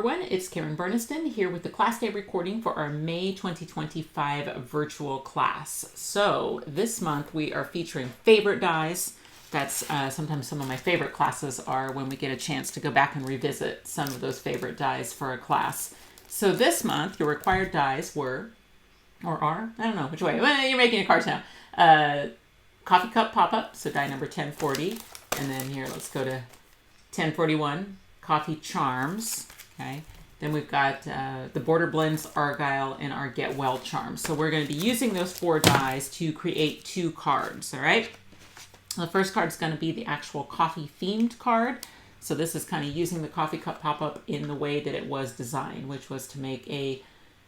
everyone, it's Karen Burniston here with the class day recording for our May 2025 virtual class. So this month we are featuring favorite dies. That's sometimes some of my favorite classes are when we get a chance to go back and revisit some of those favorite dies for a class. So this month your required dies were, or are, I don't know which way, well, you're making a cards now. Coffee cup pop-up, so die number 1040. And then here, let's go to 1041. Coffee charms, okay? Then we've got the Border Blends, Argyle, and our Get Well charms. So we're going to be using those 4 dies to create 2 cards, all right? The first card is going to be the actual coffee-themed card. So this is kind of using the coffee cup pop-up in the way that it was designed, which was to make a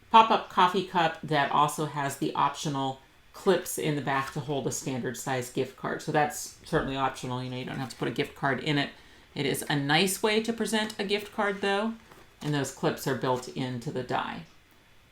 pop-up coffee cup that also has the optional clips in the back to hold a standard size gift card. So that's certainly optional. You know, you don't have to put a gift card in it. It is a nice way to present a gift card though, and those clips are built into the die.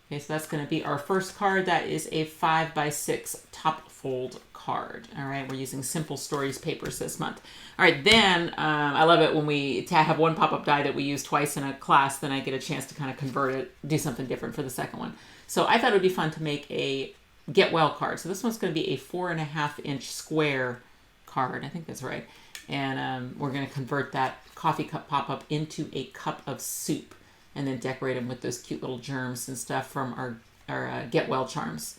Okay, so that's going to be our first card. That is a 5x6 top fold card. All right, we're using Simple Stories papers this month. All right, then I love it when we have one pop-up die that we use twice in a class, then I get a chance to kind of convert it, do something different for the second one. So I thought it would be fun to make a Get Well card. So this one's going to be a 4.5-inch square card. I think that's right. And we're going to convert that coffee cup pop-up into a cup of soup and then decorate them with those cute little germs and stuff from our Get Well charms.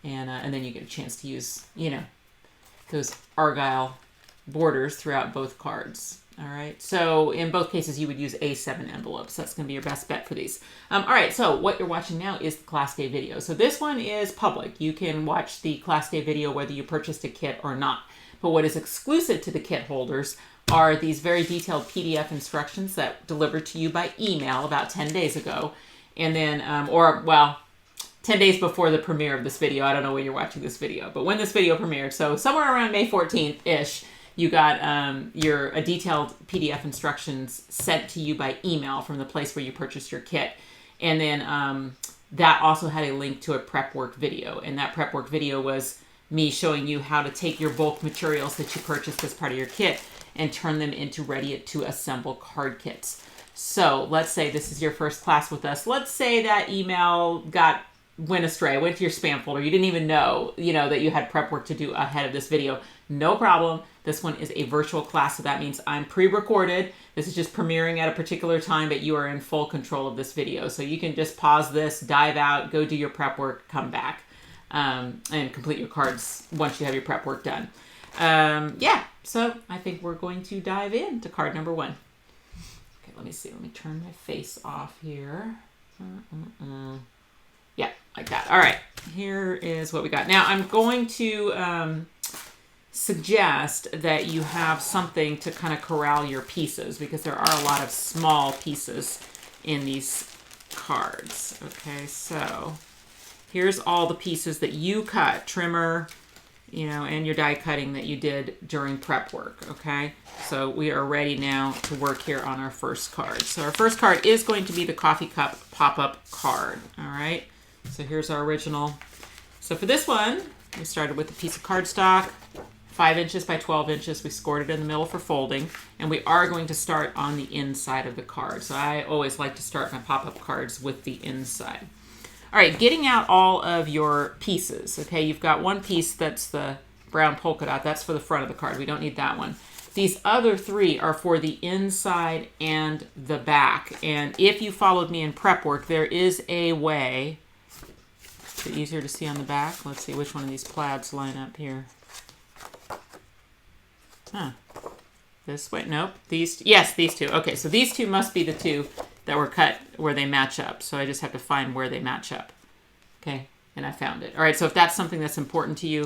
And then you get a chance to use, you know, those Argyle borders throughout both cards. All right. So in both cases, you would use A7 envelopes. That's going to be your best bet for these. All right. So what you're watching now is the class day video. So this one is public. You can watch the class day video whether you purchased a kit or not. But what is exclusive to the kit holders are these very detailed PDF instructions that delivered to you by email about 10 days ago. And then, 10 days before the premiere of this video. I don't know when you're watching this video, but when this video premiered, so somewhere around May 14th-ish, you got a detailed PDF instructions sent to you by email from the place where you purchased your kit. And then that also had a link to a prep work video. And that prep work video was me showing you how to take your bulk materials that you purchased as part of your kit and turn them into ready-to-assemble card kits. So let's say this is your first class with us. Let's say that email went astray, went to your spam folder. You didn't even know, that you had prep work to do ahead of this video. No problem. This one is a virtual class, so that means I'm pre-recorded. This is just premiering at a particular time, but you are in full control of this video. So you can just pause this, dive out, go do your prep work, come back. And complete your cards once you have your prep work done. So I think we're going to dive into card number 1. Okay, let me see. Let me turn my face off here. Yeah, like that. All right, here is what we got. Now I'm going to suggest that you have something to kind of corral your pieces because there are a lot of small pieces in these cards. Okay, so here's all the pieces that you cut, trimmer, and your die cutting that you did during prep work, okay? So we are ready now to work here on our first card. So our first card is going to be the coffee cup pop-up card, all right? So here's our original. So for this one, we started with a piece of cardstock, 5 inches by 12 inches. We scored it in the middle for folding, and we are going to start on the inside of the card. So I always like to start my pop-up cards with the inside. All right, getting out all of your pieces. Okay, you've got one piece that's the brown polka dot. That's for the front of the card. We don't need that one. These other 3 are for the inside and the back. And if you followed me in prep work, there is a way. Is it easier to see on the back? Let's see which one of these plaids line up here. Huh. This way? Nope. These 2. Okay, so these 2 must be the 2 that were cut where they match up. So I just have to find where they match up. Okay, and I found it. All right, so if that's something that's important to you,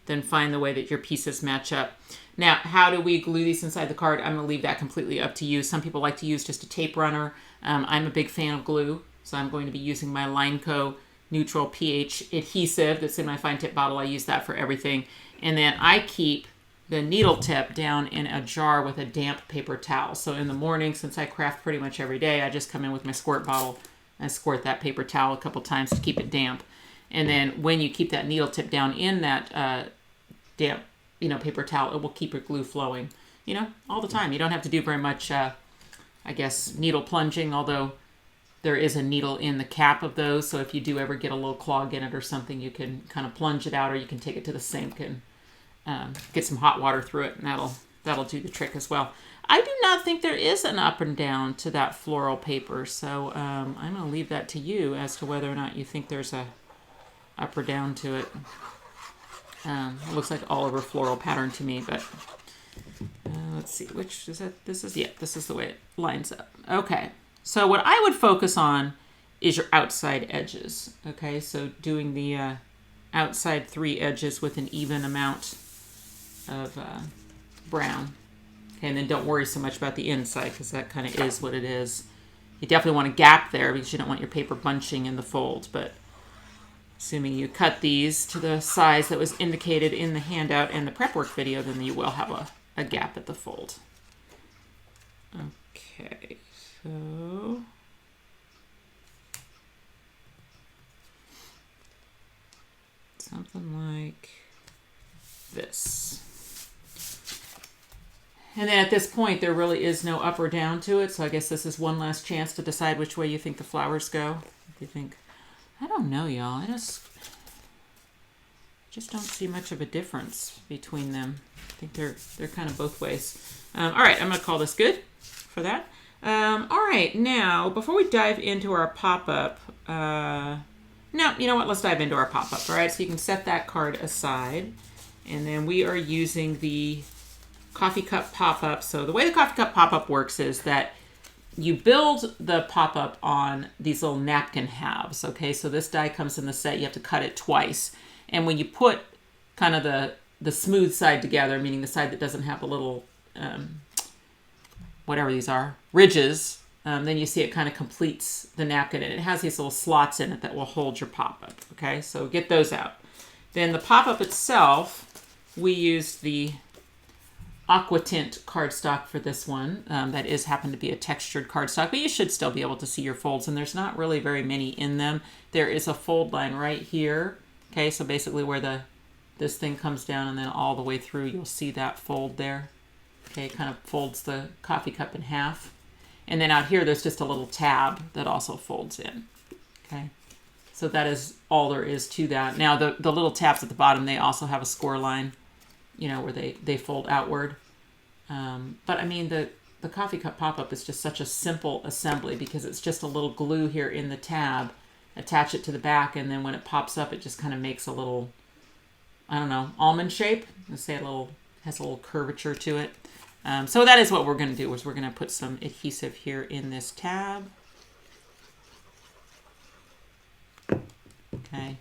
then find the way that your pieces match up. Now, how do we glue these inside the card? I'm going to leave that completely up to you. Some people like to use just a tape runner. I'm a big fan of glue, so I'm going to be using my LINECO neutral pH adhesive that's in my fine tip bottle. I use that for everything. And then I keep the needle tip down in a jar with a damp paper towel. So in the morning, since I craft pretty much every day, I just come in with my squirt bottle and squirt that paper towel a couple times to keep it damp. And then when you keep that needle tip down in that damp, paper towel, it will keep your glue flowing, all the time. You don't have to do very much, needle plunging, although there is a needle in the cap of those. So if you do ever get a little clog in it or something, you can kind of plunge it out, or you can take it to the sink and get some hot water through it, and that'll do the trick as well. I do not think there is an up and down to that floral paper, so I'm going to leave that to you as to whether or not you think there's a up or down to it. It looks like all over floral pattern to me, but let's see, which is that? This is the way it lines up. Okay, so what I would focus on is your outside edges. Okay, so doing the outside 3 edges with an even amount of brown. Okay, and then don't worry so much about the inside, because that kind of is what it is. You definitely want a gap there because you don't want your paper bunching in the fold, but assuming you cut these to the size that was indicated in the handout and the prep work video, then you will have a gap at the fold. Okay, so something like this. And then at this point, there really is no up or down to it. So I guess this is one last chance to decide which way you think the flowers go. If you think, I don't know, y'all. I just don't see much of a difference between them. I think they're kind of both ways. All right, I'm going to call this good for that. All right, now, before we dive into our pop-up, no, you know what? Let's dive into our pop-up. All right, so you can set that card aside. And then we are using the coffee cup pop-up. So the way the coffee cup pop-up works is that you build the pop-up on these little napkin halves. Okay, so this die comes in the set. You have to cut it twice. And when you put kind of the smooth side together, meaning the side that doesn't have a little, whatever these are, ridges, then you see it kind of completes the napkin. And it has these little slots in it that will hold your pop-up. Okay, so get those out. Then the pop-up itself, we used the aqua tint cardstock for this one. That is happened to be a textured cardstock, but you should still be able to see your folds, and there's not really very many in them. There is a fold line right here. Okay, so basically where this thing comes down and then all the way through, you'll see that fold there. Okay, it kind of folds the coffee cup in half. And then out here, there's just a little tab that also folds in. Okay, so that is all there is to that. Now, the little tabs at the bottom, they also have a score line, you know, where they fold outward. But I mean, the coffee cup pop-up is just such a simple assembly because it's just a little glue here in the tab, attach it to the back, and then when it pops up, it just kind of makes a little, I don't know, almond shape. Let's say has a little curvature to it. So that is what we're going to do, is we're going to put some adhesive here in this tab. Okay,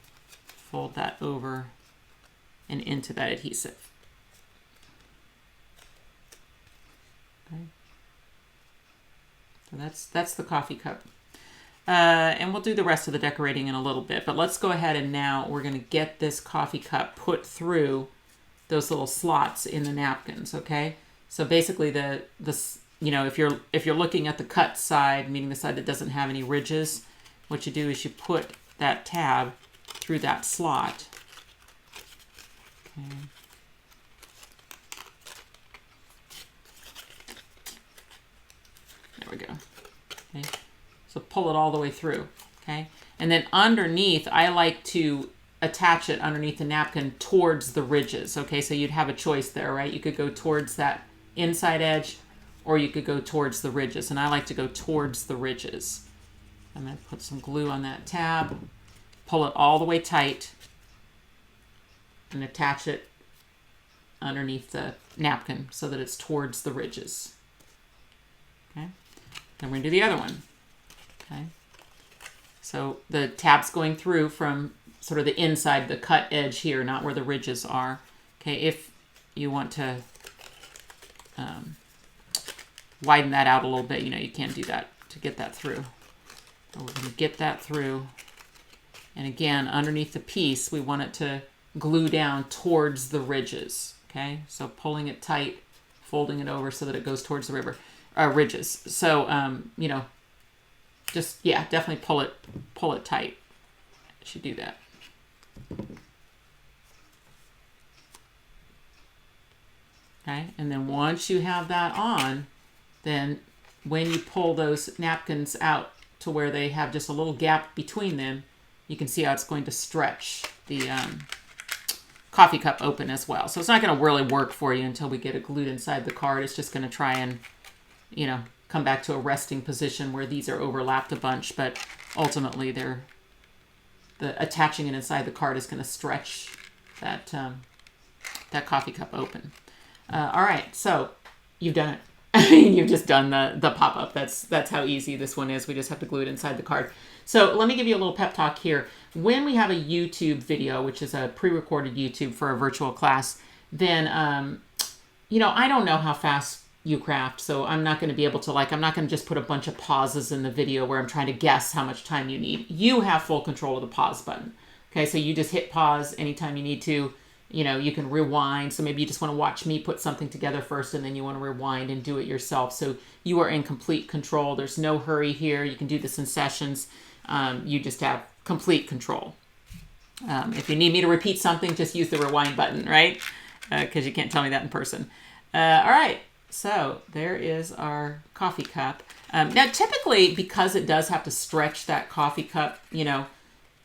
fold that over and into that adhesive. Okay, so that's the coffee cup. And we'll do the rest of the decorating in a little bit, but let's go ahead and now we're going to get this coffee cup put through those little slots in the napkins. Okay, so basically the you know, if you're looking at the cut side, meaning the side that doesn't have any ridges, what you do is you put that tab through that slot. Okay. There we go. Okay. So pull it all the way through. Okay. And then underneath, I like to attach it underneath the napkin towards the ridges. Okay. So you'd have a choice there, right? You could go towards that inside edge, or you could go towards the ridges. And I like to go towards the ridges. I'm going to put some glue on that tab, pull it all the way tight, and attach it underneath the napkin so that it's towards the ridges. Okay. Then we're going to do the other one. Okay. So the tab's going through from sort of the inside, the cut edge here, not where the ridges are. Okay. If you want to widen that out a little bit, you know, you can do that to get that through. So we're going to get that through. And again, underneath the piece, we want it to glue down towards the ridges. Okay, so pulling it tight, folding it over so that it goes towards the ridges. So, you know, just, yeah, definitely pull it tight. I should do that. Okay, and then once you have that on, then when you pull those napkins out to where they have just a little gap between them, you can see how it's going to stretch the coffee cup open as well. So it's not going to really work for you until we get it glued inside the card. It's just going to try and, you know, come back to a resting position where these are overlapped a bunch, but ultimately the attaching it inside the card is going to stretch that that coffee cup open. All right, so you've done it. You've just done the pop-up. That's how easy this one is. We just have to glue it inside the card. So let me give you a little pep talk here. When we have a YouTube video, which is a pre-recorded YouTube for a virtual class, then, you know, I don't know how fast you craft, so I'm not going to be able to, like, I'm not going to just put a bunch of pauses in the video where I'm trying to guess how much time you need. You have full control of the pause button. Okay, so you just hit pause anytime you need to. You know, you can rewind. So maybe you just want to watch me put something together first and then you want to rewind and do it yourself. So you are in complete control. There's no hurry here. You can do this in sessions. You just have complete control. If you need me to repeat something, just use the rewind button, right? Because you can't tell me that in person. All right. So there is our coffee cup. Now, typically, because it does have to stretch that coffee cup, you know,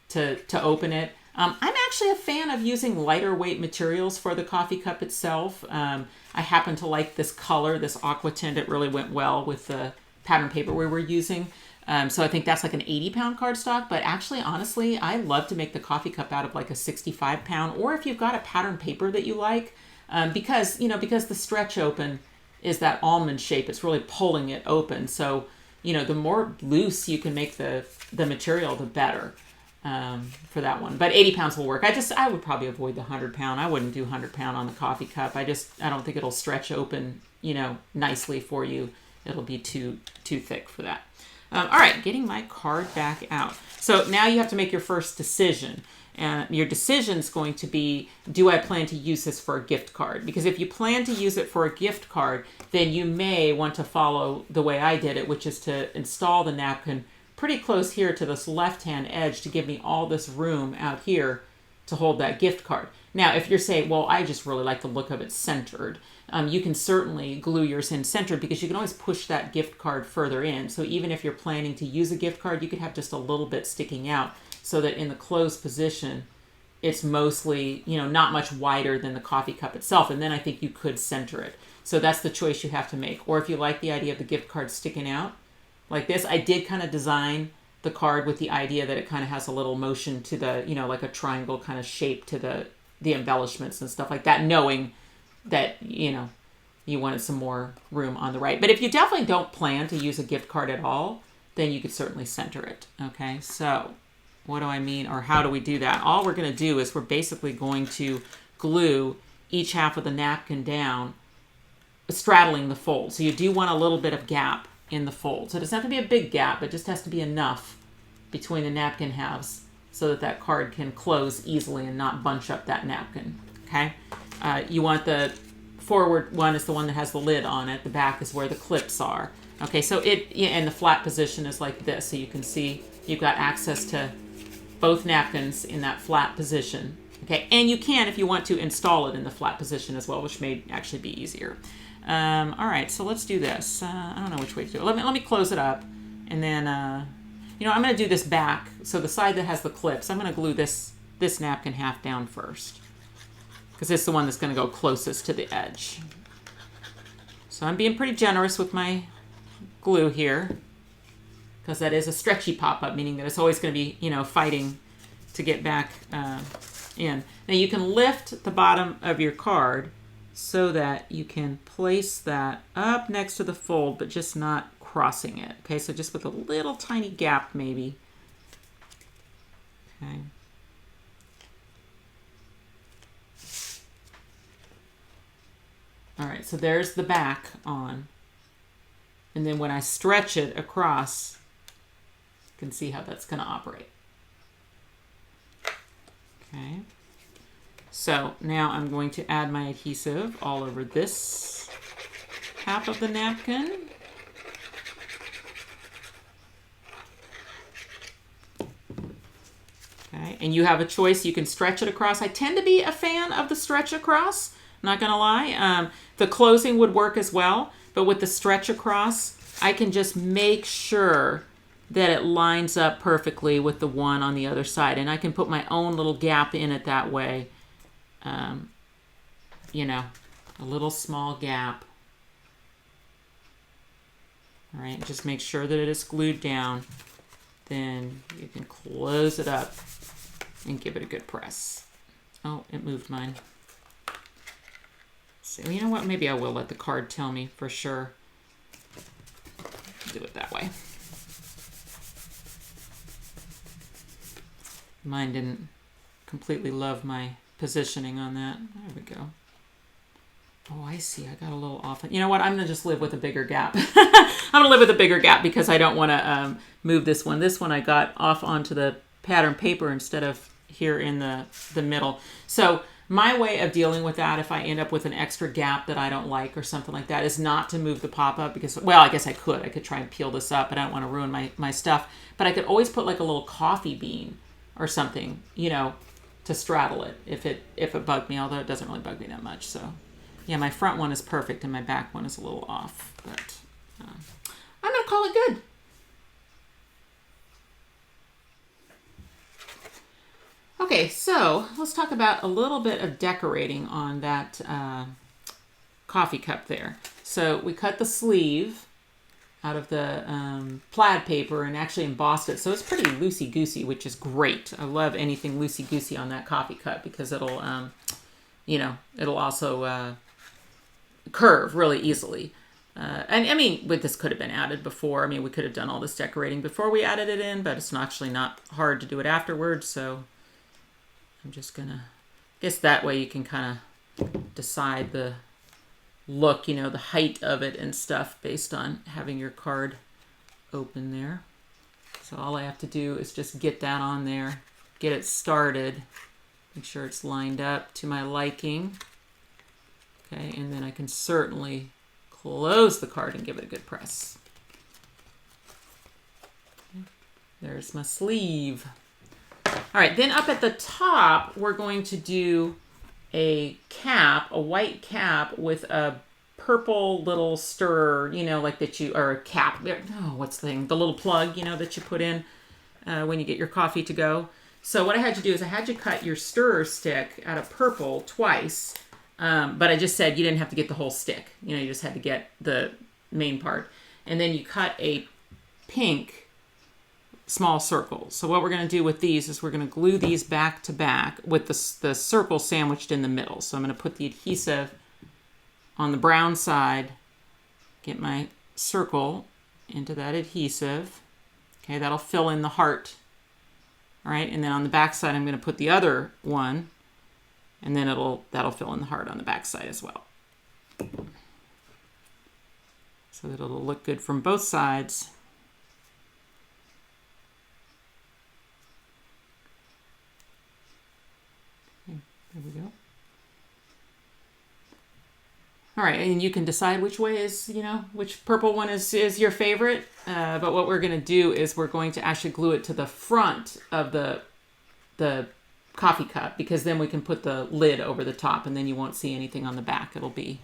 to open it, I'm actually a fan of using lighter weight materials for the coffee cup itself. I happen to like this color, this aqua tint. It really went well with the pattern paper we were using. So I think that's like an 80-pound cardstock. But actually, honestly, I love to make the coffee cup out of like a 65-pound. Or if you've got a pattern paper that you like, because the stretch open is that almond shape. It's really pulling it open. So, you know, the more loose you can make the material, the better. For that one, but 80 pounds will work. I would probably avoid the 100-pound. I wouldn't do 100-pound on the coffee cup. I don't think it'll stretch open, you know, nicely for you. It'll be too thick for that. All right, getting my card back out. So now you have to make your first decision. And your decision is going to be, do I plan to use this for a gift card? Because if you plan to use it for a gift card, then you may want to follow the way I did it, which is to install the napkin pretty close here to this left-hand edge to give me all this room out here to hold that gift card. Now, if you're saying, well, I just really like the look of it centered, you can certainly glue yours in centered because you can always push that gift card further in. So even if you're planning to use a gift card, you could have just a little bit sticking out so that in the closed position, it's mostly, you know, not much wider than the coffee cup itself. And then I think you could center it. So that's the choice you have to make. Or if you like the idea of the gift card sticking out, like this, I did kind of design the card with the idea that it kind of has a little motion to the, you know, like a triangle kind of shape to the embellishments and stuff like that, knowing that, you know, you wanted some more room on the right. But if you definitely don't plan to use a gift card at all, then you could certainly center it. Okay, so what do I mean, or how do we do that? All we're going to do is we're basically going to glue each half of the napkin down, straddling the fold. So you do want a little bit of gap in the fold. So it doesn't have to be a big gap, but just has to be enough between the napkin halves so that that card can close easily and not bunch up that napkin. Okay. You want the forward one is the one that has the lid on it. The back is where the clips are. Okay. So and the flat position is like this. So you can see you've got access to both napkins in that flat position. Okay. And you can, if you want to, install it in the flat position as well, which may actually be easier. All right, so let's do this. I don't know which way to do it. Let me close it up, and then, you know, I'm going to do this back. So the side that has the clips, I'm going to glue this napkin half down first, because it's the one that's going to go closest to the edge. So I'm being pretty generous with my glue here, because that is a stretchy pop-up, meaning that it's always going to be, you know, fighting to get back in. Now you can lift the bottom of your card so that you can place that up next to the fold, but just not crossing it. Okay, so just with a little tiny gap maybe. Okay. All right, so there's the back on. And then when I stretch it across, you can see how that's going to operate. Okay. So now I'm going to add my adhesive all over this half of the napkin. Okay, and you have a choice. You can stretch it across. I tend to be a fan of the stretch across, not gonna lie. The closing would work as well, but with the stretch across, I can just make sure that it lines up perfectly with the one on the other side. And I can put my own little gap in it that way. You know, a little small gap. All right, just make sure that it is glued down. Then you can close it up and give it a good press. Oh, it moved mine. So you know what? Maybe I will let the card tell me for sure. Do it that way. Mine didn't completely love my positioning on that. There we go. Oh, I see. I got a little off. You know what? I'm going to just live with a bigger gap. I'm going to live with a bigger gap because I don't want to move this one. This one I got off onto the pattern paper instead of here in the middle. So my way of dealing with that, if I end up with an extra gap that I don't like or something like that, is not to move the pop-up because, well, I guess I could. I could try and peel this up, but I don't want to ruin my stuff. But I could always put like a little coffee bean or something, you know, to straddle it if it bugged me, although it doesn't really bug me that much. So yeah, my front one is perfect and my back one is a little off, but I'm going to call it good. Okay, so let's talk about a little bit of decorating on that coffee cup there. So we cut the sleeve out of the plaid paper and actually embossed it. So it's pretty loosey-goosey, which is great. I love anything loosey-goosey on that coffee cup because it'll, you know, it'll also curve really easily. And I mean, this could have been added before. I mean, we could have done all this decorating before we added it in, but it's actually not hard to do it afterwards. So I'm just gonna, I guess that way you can kind of decide the look, you know, the height of it and stuff based on having your card open there. So all I have to do is just get that on there, get it started, make sure it's lined up to my liking. Okay, and then I can certainly close the card and give it a good press. Okay. There's my sleeve. All right, then up at the top, we're going to do a cap, a white cap with a purple little stirrer, you know, like that you, or a cap, oh, what's the thing? The little plug, you know, that you put in when you get your coffee to go. So what I had you do is I had you cut your stirrer stick out of purple twice. But I just said you didn't have to get the whole stick. You know, you just had to get the main part. And then you cut a pink small circle. So what we're going to do with these is we're going to glue these back to back with the circle sandwiched in the middle. So I'm going to put the adhesive on the brown side, get my circle into that adhesive. Okay, that'll fill in the heart. All right, and then on the back side, I'm going to put the other one. And then that'll fill in the heart on the back side as well. So that it'll look good from both sides. Okay, there we go. All right, and you can decide which way is, you know, which purple one is your favorite. But what we're going to do is we're going to actually glue it to the front of the coffee cup, because then we can put the lid over the top and then you won't see anything on the back. It'll be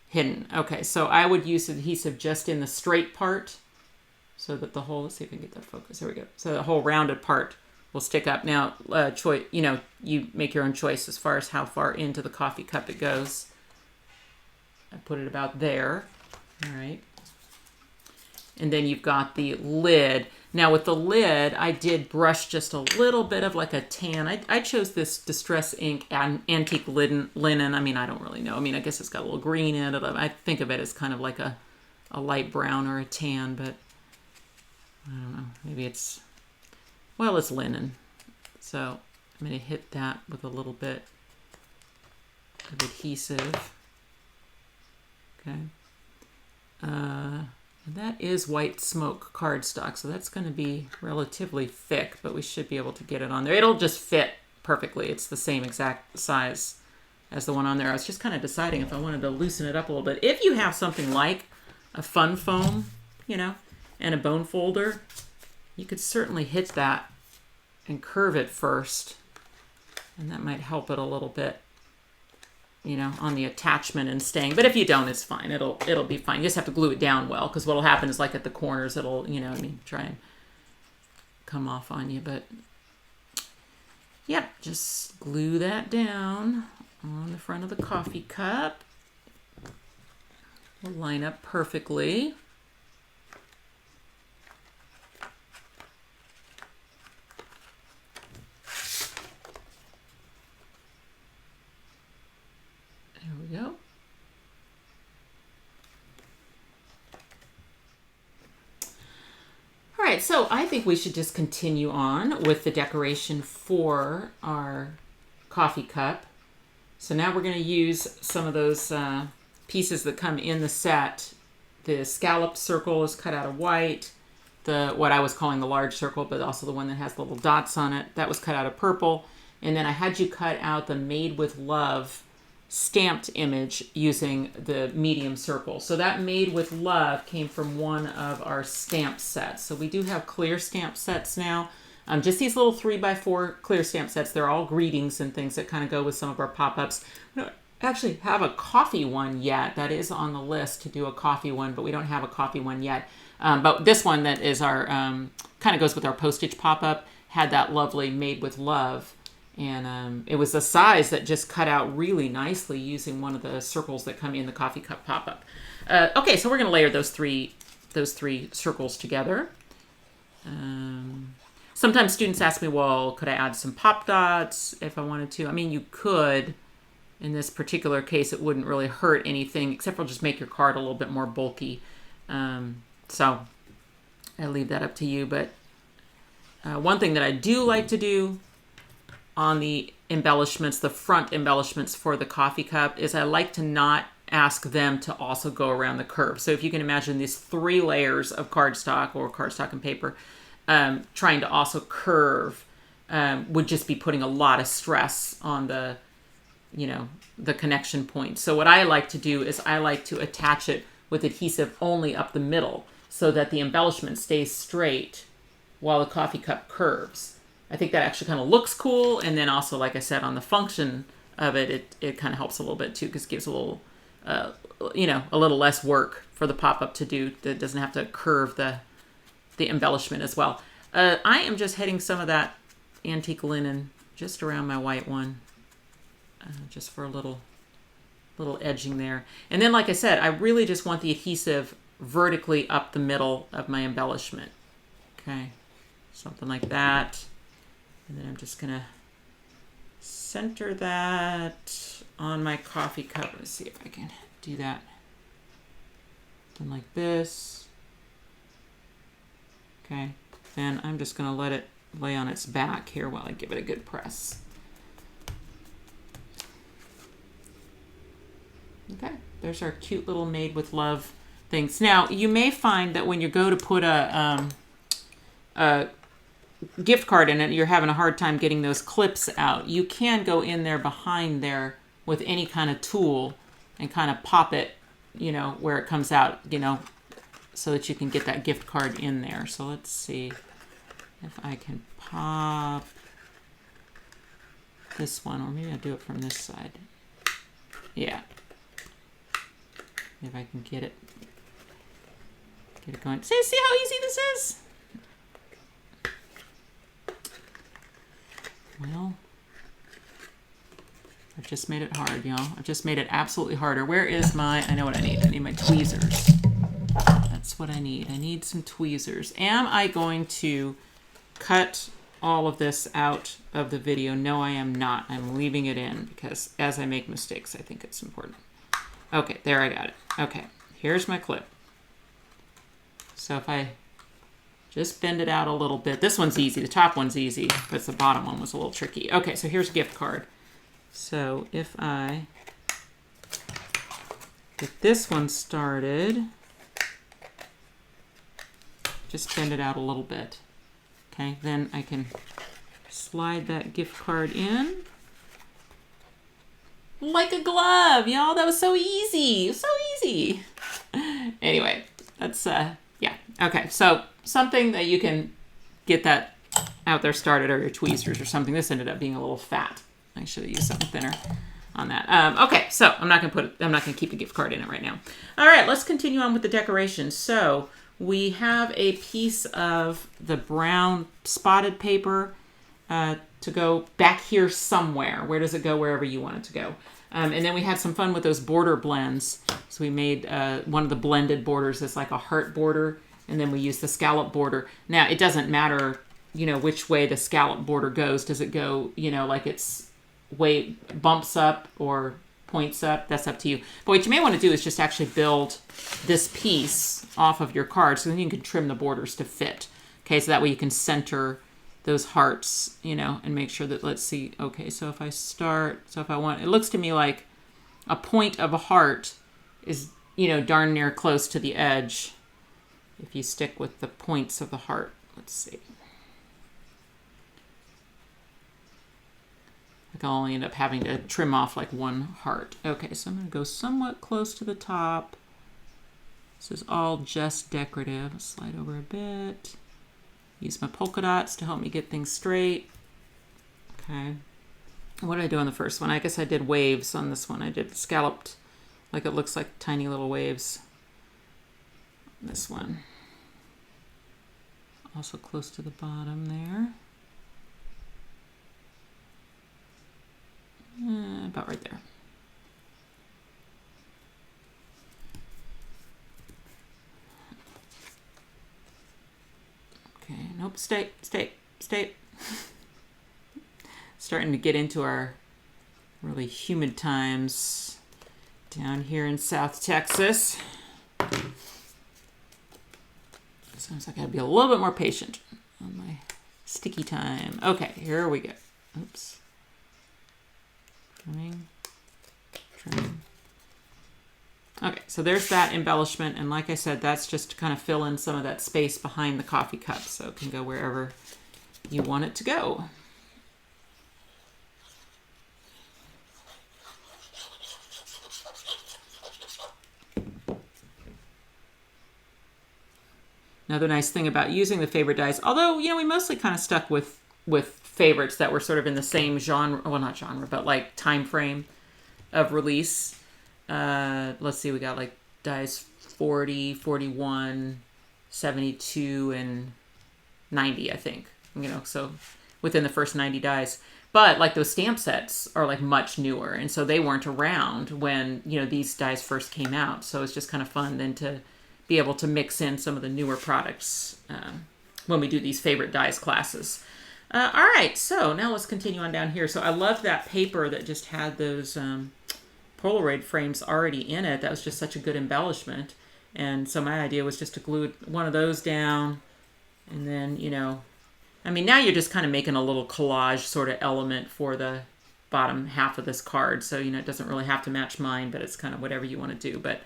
hidden. Okay, so I would use adhesive just in the straight part so that the whole, let's see if we can get that focus. There we go. So the whole rounded part will stick up. Now, you know, you make your own choice as far as how far into the coffee cup it goes. I put it about there. All right. And then you've got the lid. Now with the lid, I did brush just a little bit of like a tan. I chose this Distress Ink Antique Linen. I mean, I don't really know. I mean, I guess it's got a little green in it. I think of it as kind of like a light brown or a tan, but I don't know. Maybe it's, well, it's linen. So I'm going to hit that with a little bit of adhesive. Okay. And that is white smoke cardstock, so that's going to be relatively thick, but we should be able to get it on there. It'll just fit perfectly. It's the same exact size as the one on there. I was just kind of deciding if I wanted to loosen it up a little bit. If you have something like a fun foam, you know, and a bone folder, you could certainly hit that and curve it first, and that might help it a little bit. you know, on the attachment and staying. But if you don't, it's fine. It'll be fine. You just have to glue it down well, because what'll happen is like at the corners, it'll, you know, I mean, try and come off on you. But yep, just glue that down on the front of the coffee cup. Will line up perfectly. There we go. All right, so I think we should just continue on with the decoration for our coffee cup. So now we're going to use some of those pieces that come in the set. The scallop circle is cut out of white. What I was calling the large circle, but also the one that has the little dots on it, that was cut out of purple. And then I had you cut out the Made with Love stamped image using the medium circle. So that Made with Love came from one of our stamp sets. So we do have clear stamp sets now. Just these little 3x4 clear stamp sets. They're all greetings and things that kind of go with some of our pop-ups. We don't actually have a coffee one yet. That is on the list to do a coffee one, but we don't have a coffee one yet. But this one that is our, kind of goes with our postage pop-up, had that lovely Made with Love. And it was a size that just cut out really nicely using one of the circles that come in the coffee cup pop-up. Okay, so we're going to layer those three circles together. Sometimes students ask me, well, could I add some pop dots if I wanted to? I mean, you could. In this particular case, it wouldn't really hurt anything, except for just make your card a little bit more bulky. So I leave that up to you. But one thing that I do like to do on the embellishments, the front embellishments for the coffee cup, is I like to not ask them to also go around the curve. So if you can imagine these 3 layers of cardstock or cardstock and paper, trying to also curve would just be putting a lot of stress on the, you know, the connection point. So what I like to do is I like to attach it with adhesive only up the middle so that the embellishment stays straight while the coffee cup curves. I think that actually kind of looks cool. And then also, like I said, on the function of it, it kind of helps a little bit too, because it gives a little, you know, a little less work for the pop-up to do. That doesn't have to curve the embellishment as well. I am just hitting some of that antique linen just around my white one, just for a little edging there. And then, like I said, I really just want the adhesive vertically up the middle of my embellishment. Okay, something like that. And then I'm just gonna center that on my coffee cup. Let's see if I can do that. Something like this. Okay, then I'm just gonna let it lay on its back here while I give it a good press. Okay, there's our cute little Made with Love things. Now, you may find that when you go to put a gift card in it, you're having a hard time getting those clips out. You can go in there behind there with any kind of tool and kind of pop it, you know, where it comes out, you know, so that you can get that gift card in there. So let's see if I can pop this one, or maybe I'll do it from this side. Yeah. If I can get it going. See how easy this is? Well, I've just made it hard, y'all. I've just made it absolutely harder. Where is I know what I need. I need my tweezers. That's what I need. I need some tweezers. Am I going to cut all of this out of the video? No, I am not. I'm leaving it in because as I make mistakes, I think it's important. Okay, there, I got it. Okay, here's my clip. So if I just bend it out a little bit. This one's easy. The top one's easy, but the bottom one was a little tricky. Okay, so here's a gift card. So if I get this one started, just bend it out a little bit. Okay, then I can slide that gift card in. Like a glove, y'all. That was so easy. So easy. Anyway, that's, yeah. Okay, so something that you can get that out there started, or your tweezers or something. This ended up being a little fat. I should have used something thinner. on that. Okay, so I'm not gonna keep a gift card in it right now. All right, let's continue on with the decorations. So we have a piece of the brown spotted paper to go back here somewhere. Where does it go? Wherever you want it to go. And then we had some fun with those border blends. So we made one of the blended borders as like a heart border, and then we used the scallop border. Now it doesn't matter, you know, which way the scallop border goes. Does it go, you know, like it's way bumps up or points up? That's up to you. But what you may want to do is just actually build this piece off of your card, so then you can trim the borders to fit. Okay, so that way you can center those hearts, you know, and make sure that, let's see, okay, so if I start, so if I want, it looks to me like a point of a heart is, you know, darn near close to the edge if you stick with the points of the heart. Let's see. Like I'll only end up having to trim off like one heart. Okay, so I'm going to go somewhat close to the top. This is all just decorative. I'll slide over a bit. Use my polka dots to help me get things straight. Okay. What did I do on the first one? I guess I did waves on this one. I did scalloped, like it looks like tiny little waves. This one. Also close to the bottom there. About right there. Okay, nope, stay. Starting to get into our really humid times down here in South Texas. Sounds like I gotta be a little bit more patient on my sticky time. Okay, here we go. Oops. Trimming. Okay, so there's that embellishment, and like I said, that's just to kind of fill in some of that space behind the coffee cup, so it can go wherever you want it to go. Another nice thing about using the favorite dies, although, you know, we mostly kind of stuck with favorites that were sort of in the same genre, well, not genre, but like time frame of release. Let's see, we got like dies 40, 41, 72, and 90, I think. You know, so within the first 90 dies. But like those stamp sets are like much newer, and so they weren't around when, you know, these dies first came out. So it's just kind of fun then to be able to mix in some of the newer products when we do these favorite dies classes. All right, so now let's continue on down here. So I love that paper that just had those Polaroid frames already in it. That was just such a good embellishment. And so my idea was just to glue one of those down, and then, you know, I mean, now you're just kind of making a little collage sort of element for the bottom half of this card. So, you know, it doesn't really have to match mine, but it's kind of whatever you want to do. But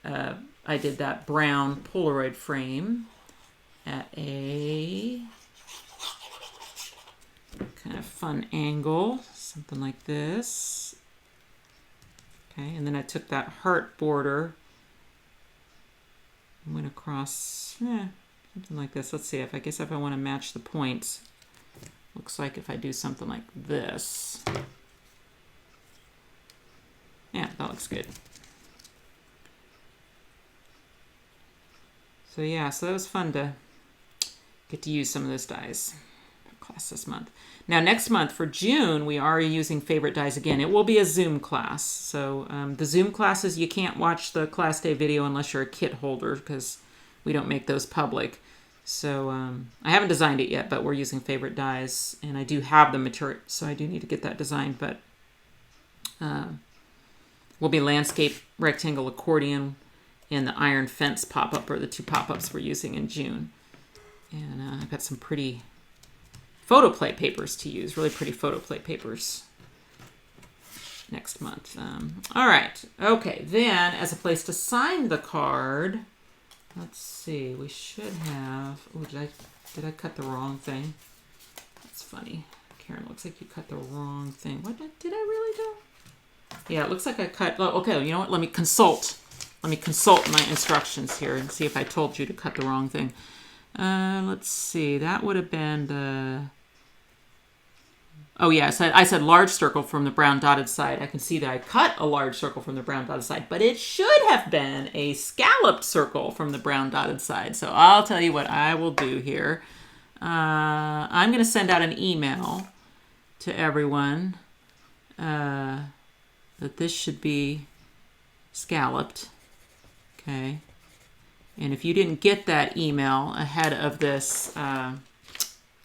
I did that brown Polaroid frame at a kind of fun angle, something like this. Okay, and then I took that heart border and went across, something like this. Let's see, I guess if I want to match the points, looks like if I do something like this. Yeah, that looks good. So yeah, so that was fun to get to use some of those dies for class this month. Now next month for June, we are using favorite dies again. It will be a Zoom class. So the Zoom classes, you can't watch the class day video unless you're a kit holder, because we don't make those public. So I haven't designed it yet, but we're using favorite dies, and I do have the material, so I do need to get that designed. But will be landscape, rectangle, accordion, and the iron fence pop-up are the two pop-ups we're using in June. And I've got some pretty photoplay papers to use, really pretty photoplay papers next month. All right, okay, then as a place to sign the card, let's see, we should have, oh, did I cut the wrong thing? That's funny. Karen, looks like you cut the wrong thing. What did I really do? Yeah, it looks like I cut, oh, okay, you know what, let me consult my instructions here and see if I told you to cut the wrong thing. Let's see, that would have been the, Oh yeah, so I said large circle from the brown dotted side. I can see that I cut a large circle from the brown dotted side, but it should have been a scalloped circle from the brown dotted side. So I'll tell you what I will do here. I'm going to send out an email to everyone that this should be scalloped. Okay. And if you didn't get that email ahead of this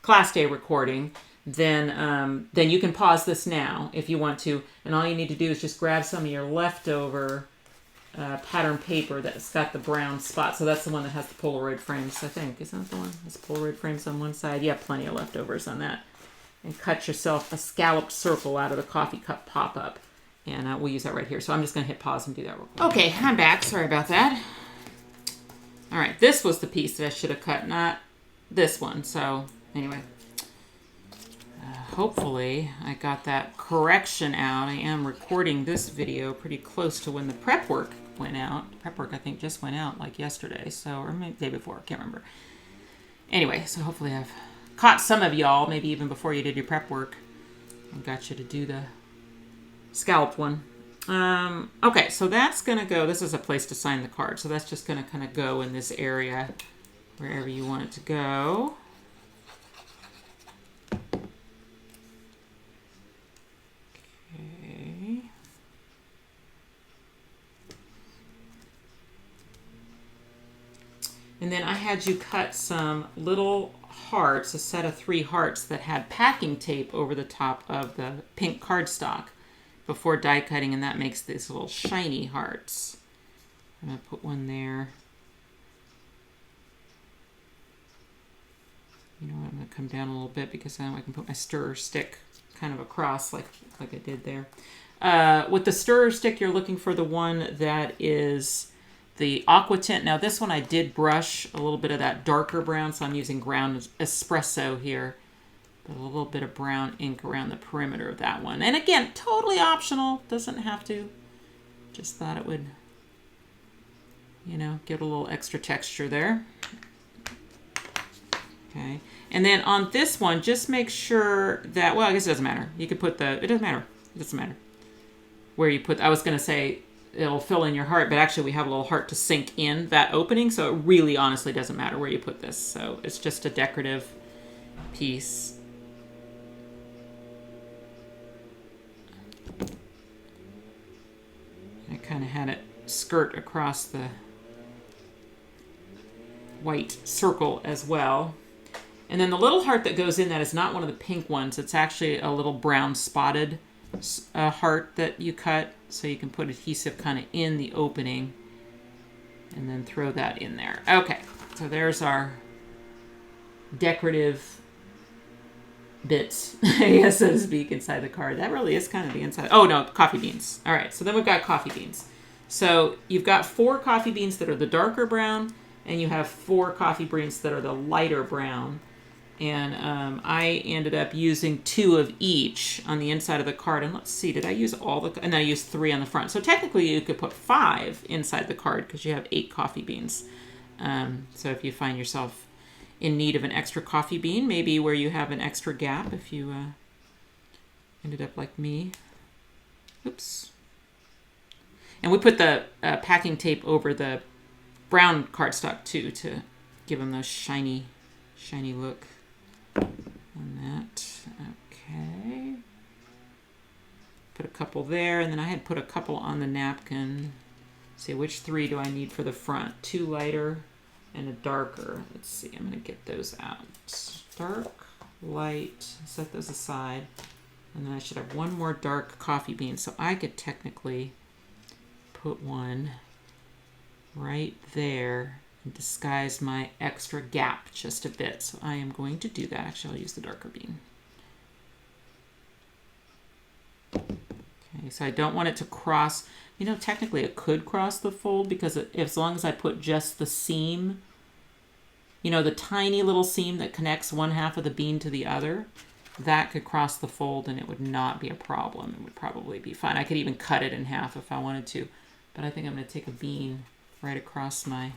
class day recording, then you can pause this now if you want to. And all you need to do is just grab some of your leftover pattern paper that's got the brown spot. So that's the one that has the Polaroid frames, I think. Isn't that the one? Has Polaroid frames on one side? Yeah, plenty of leftovers on that. And cut yourself a scalloped circle out of the coffee cup pop-up. And we'll use that right here. So I'm just going to hit pause and do that real quick. Okay, I'm back. Sorry about that. All right, this was the piece that I should have cut, not this one. So anyway, hopefully I got that correction out. I am recording this video pretty close to when the prep work went out. Prep work, I think, just went out like yesterday, so or maybe the day before. I can't remember. Anyway, so hopefully I've caught some of y'all, maybe even before you did your prep work, and got you to do the scalloped one. Okay, so that's going to go, this is a place to sign the card, so that's just going to kind of go in this area wherever you want it to go. Okay. And then I had you cut some little hearts, a set of 3 hearts that had packing tape over the top of the pink cardstock before die cutting, and that makes these little shiny hearts. I'm going to put one there. You know what, I'm going to come down a little bit because now I can put my stirrer stick kind of across like I did there. With the stirrer stick, you're looking for the one that is the aqua tint. Now this one I did brush a little bit of that darker brown, so I'm using ground espresso here. Put a little bit of brown ink around the perimeter of that one. And again, totally optional. Doesn't have to. Just thought it would, you know, give a little extra texture there. Okay. And then on this one, just make sure that, well, I guess it doesn't matter. You could put it doesn't matter. It doesn't matter where you put, I was going to say it'll fill in your heart, but actually we have a little heart to sink in that opening. So it really honestly doesn't matter where you put this. So it's just a decorative piece. I kind of had it skirt across the white circle as well. And then the little heart that goes in that is not one of the pink ones. It's actually a little brown spotted heart that you cut. So you can put adhesive kind of in the opening and then throw that in there. Okay, so there's our decorative bits, I guess, so to speak, inside the card. That really is kind of the inside. Oh, no, coffee beans. All right, so then we've got coffee beans. So you've got 4 coffee beans that are the darker brown, and you have 4 coffee beans that are the lighter brown. And I ended up using 2 of each on the inside of the card. And let's see, did I use all the... And I used 3 on the front. So technically you could put 5 inside the card because you have 8 coffee beans. So if you find yourself in need of an extra coffee bean, maybe where you have an extra gap, if you ended up like me. Oops. And we put the packing tape over the brown cardstock too to give them those shiny look on that. Okay. Put a couple there, and then I had put a couple on the napkin. Let's see, which 3 do I need for the front? 2 lighter and a darker. Let's see, I'm going to get those out. Dark, light, set those aside. And then I should have 1 more dark coffee bean. So I could technically put one right there and disguise my extra gap just a bit. So I am going to do that. Actually, I'll use the darker bean. Okay, so I don't want it to cross. You know, technically it could cross the fold because as long as I put just the seam, you know, the tiny little seam that connects one half of the bean to the other, that could cross the fold and it would not be a problem. It would probably be fine. I could even cut it in half if I wanted to. But I think I'm going to take a bean right across my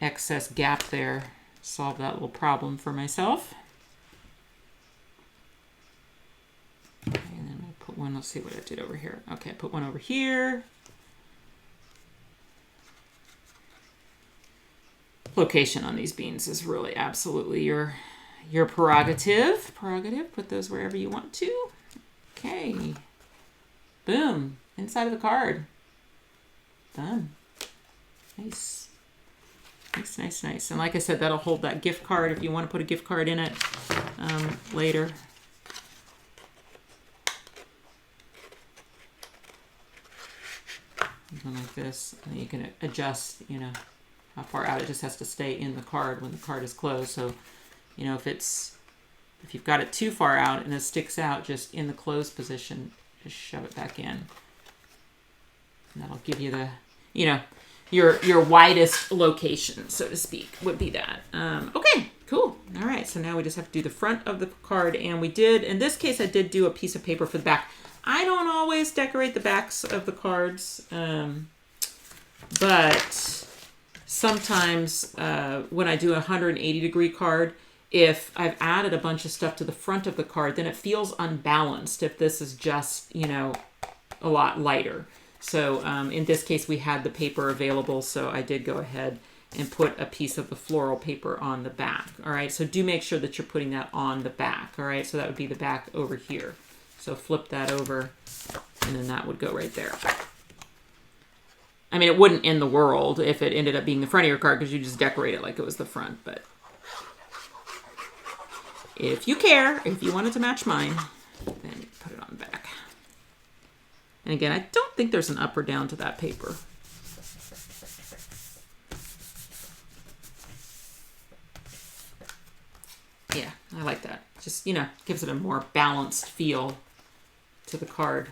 excess gap there, solve that little problem for myself. let's see what I did over here. Okay, put one over here. Location on these beans is really absolutely your prerogative. Put those wherever you want to. Okay. Boom. Inside of the card. Done. Nice. Nice. And like I said, that'll hold that gift card if you want to put a gift card in it later. Something like this. And you can adjust, you know, how far out. It just has to stay in the card when the card is closed. So, you know, if you've got it too far out and it sticks out just in the closed position, just shove it back in. And that'll give you the, you know, your widest location, so to speak, would be that. Okay, cool. All right, so now we just have to do the front of the card, and we did, in this case, I did do a piece of paper for the back. I don't always decorate the backs of the cards, but sometimes when I do a 180-degree card, if I've added a bunch of stuff to the front of the card, then it feels unbalanced if this is just, you know, a lot lighter. So in this case, we had the paper available, so I did go ahead and put a piece of the floral paper on the back. All right, so do make sure that you're putting that on the back. All right, so that would be the back over here. So flip that over, and then that would go right there. I mean, it wouldn't end the world if it ended up being the front of your card because you just decorate it like it was the front. But if you care, if you want it to match mine, then put it on the back. And again, I don't think there's an up or down to that paper. Yeah, I like that. Just, you know, gives it a more balanced feel to the card.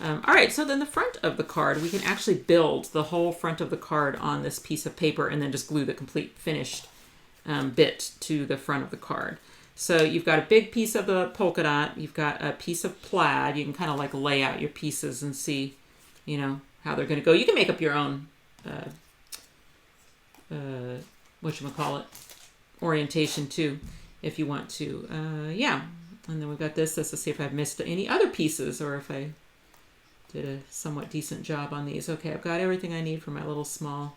All right, so then the front of the card, we can actually build the whole front of the card on this piece of paper and then just glue the complete finished bit to the front of the card. So you've got a big piece of the polka dot, you've got a piece of plaid. You can kind of like lay out your pieces and see, you know, how they're going to go. You can make up your own, whatchamacallit, orientation too, if you want to. Yeah, and then we've got this. Let's see if I've missed any other pieces or if I did a somewhat decent job on these. Okay, I've got everything I need for my little small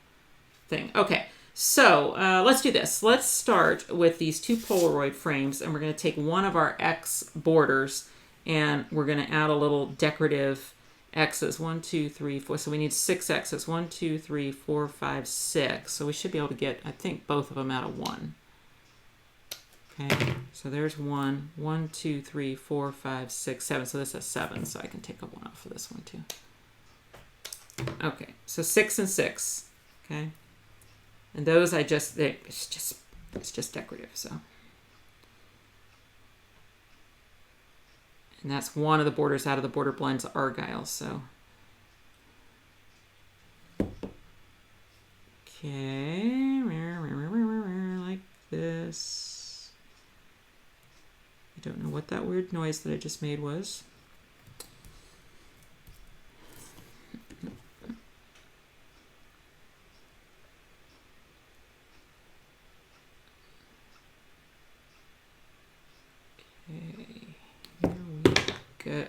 thing. Okay. So let's do this. Let's start with these two Polaroid frames, and we're going to take one of our X borders, and we're going to add a little decorative X's. 1, 2, 3, 4. So we need 6 X's. 1, 2, 3, 4, 5, 6. So we should be able to get, I think, both of them out of one. Okay, so there's 1. 1, 2, 3, 4, 5, 6, 7. So this is 7, so I can take a 1 off for this one too. Okay, so 6 and 6. Okay. And those it's just decorative, so. And that's one of the borders out of the Border Blends Argyle, so. Okay, like this. I don't know what that weird noise that I just made was. Go.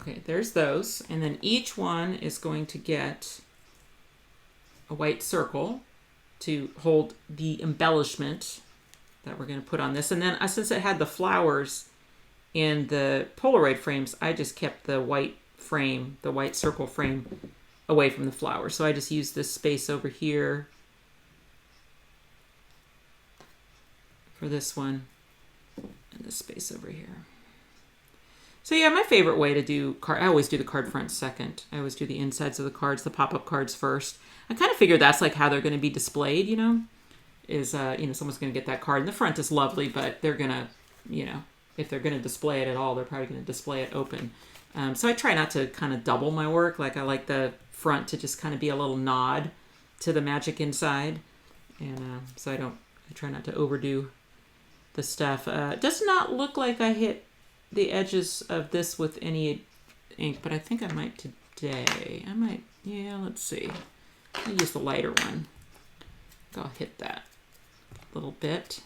Okay, there's those. And then each one is going to get a white circle to hold the embellishment that we're going to put on this. And then since it had the flowers in the Polaroid frames, I just kept the white frame, the white circle frame, away from the flower. So I just use this space over here for this one and this space over here. So yeah, my favorite way to do card, I always do the card front second. I always do the insides of the cards, the pop-up cards first. I kind of figure that's like how they're going to be displayed, you know, is, you know, someone's going to get that card. And the front is lovely, but they're going to, you know, if they're going to display it at all, they're probably going to display it open. So I try not to kind of double my work. Like I like the front to just kind of be a little nod to the magic inside. And so I try not to overdo the stuff. It does not look like I hit the edges of this with any ink, but I think I might today. Yeah, let's see. I'll use the lighter one. I'll hit that a little bit.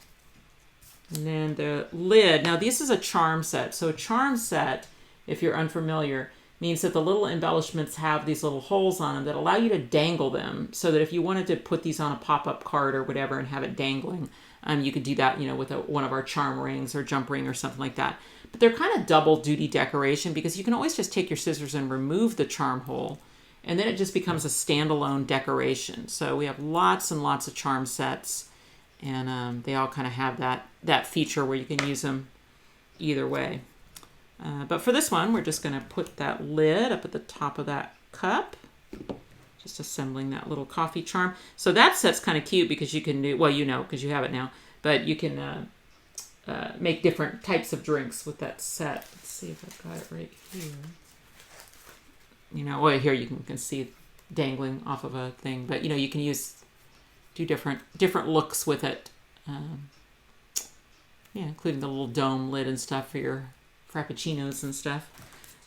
And then the lid. Now this is a charm set. So a charm set, if you're unfamiliar, means that the little embellishments have these little holes on them that allow you to dangle them, so that if you wanted to put these on a pop-up card or whatever and have it dangling, you could do that, with one of our charm rings or jump ring or something like that. But they're kind of double duty decoration, because you can always just take your scissors and remove the charm hole, and then it just becomes a standalone decoration. So we have lots and lots of charm sets, and they all kind of have that feature where you can use them either way. But for this one, we're just going to put that lid up at the top of that cup, just assembling that little coffee charm. So that set's kind of cute, because you can do, well, because you have it now, but you can make different types of drinks with that set. Let's see if I've got it right here. Well, here you can see dangling off of a thing, but you can do different looks with it. Including the little dome lid and stuff for your frappuccinos and stuff.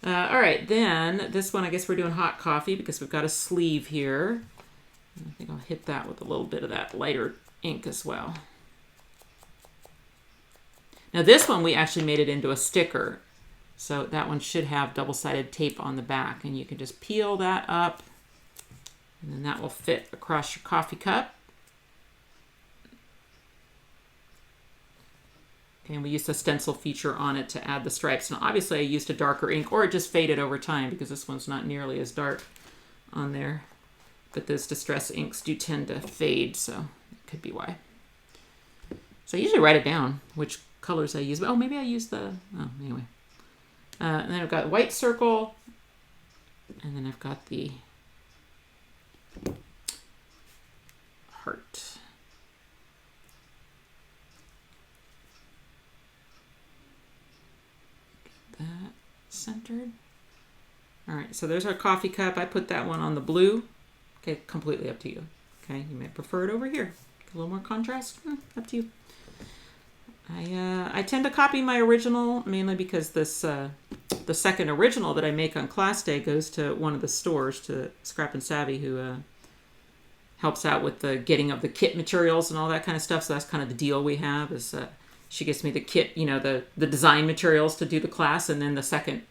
All right, then this one, I guess we're doing hot coffee, because we've got a sleeve here. I think I'll hit that with a little bit of that lighter ink as well. Now this one, we actually made it into a sticker. So that one should have double-sided tape on the back, and you can just peel that up, and then that will fit across your coffee cup. And we used a stencil feature on it to add the stripes. Now, obviously, I used a darker ink, or it just faded over time, because this one's not nearly as dark on there. But those distress inks do tend to fade, so it could be why. So I usually write it down, which colors I use. Oh, maybe I use anyway. And then I've got white circle, and then I've got the heart. That centered. All right, so there's our coffee cup. I put that one on the blue. Okay, completely up to you. Okay, you might prefer it over here. A little more contrast. Up to you. I tend to copy my original, mainly because this the second original that I make on class day goes to one of the stores, to Scrap and Savvy, who helps out with the getting of the kit materials and all that kind of stuff. So that's kind of the deal we have, is she gets me the kit, the design materials to do the class, and then the second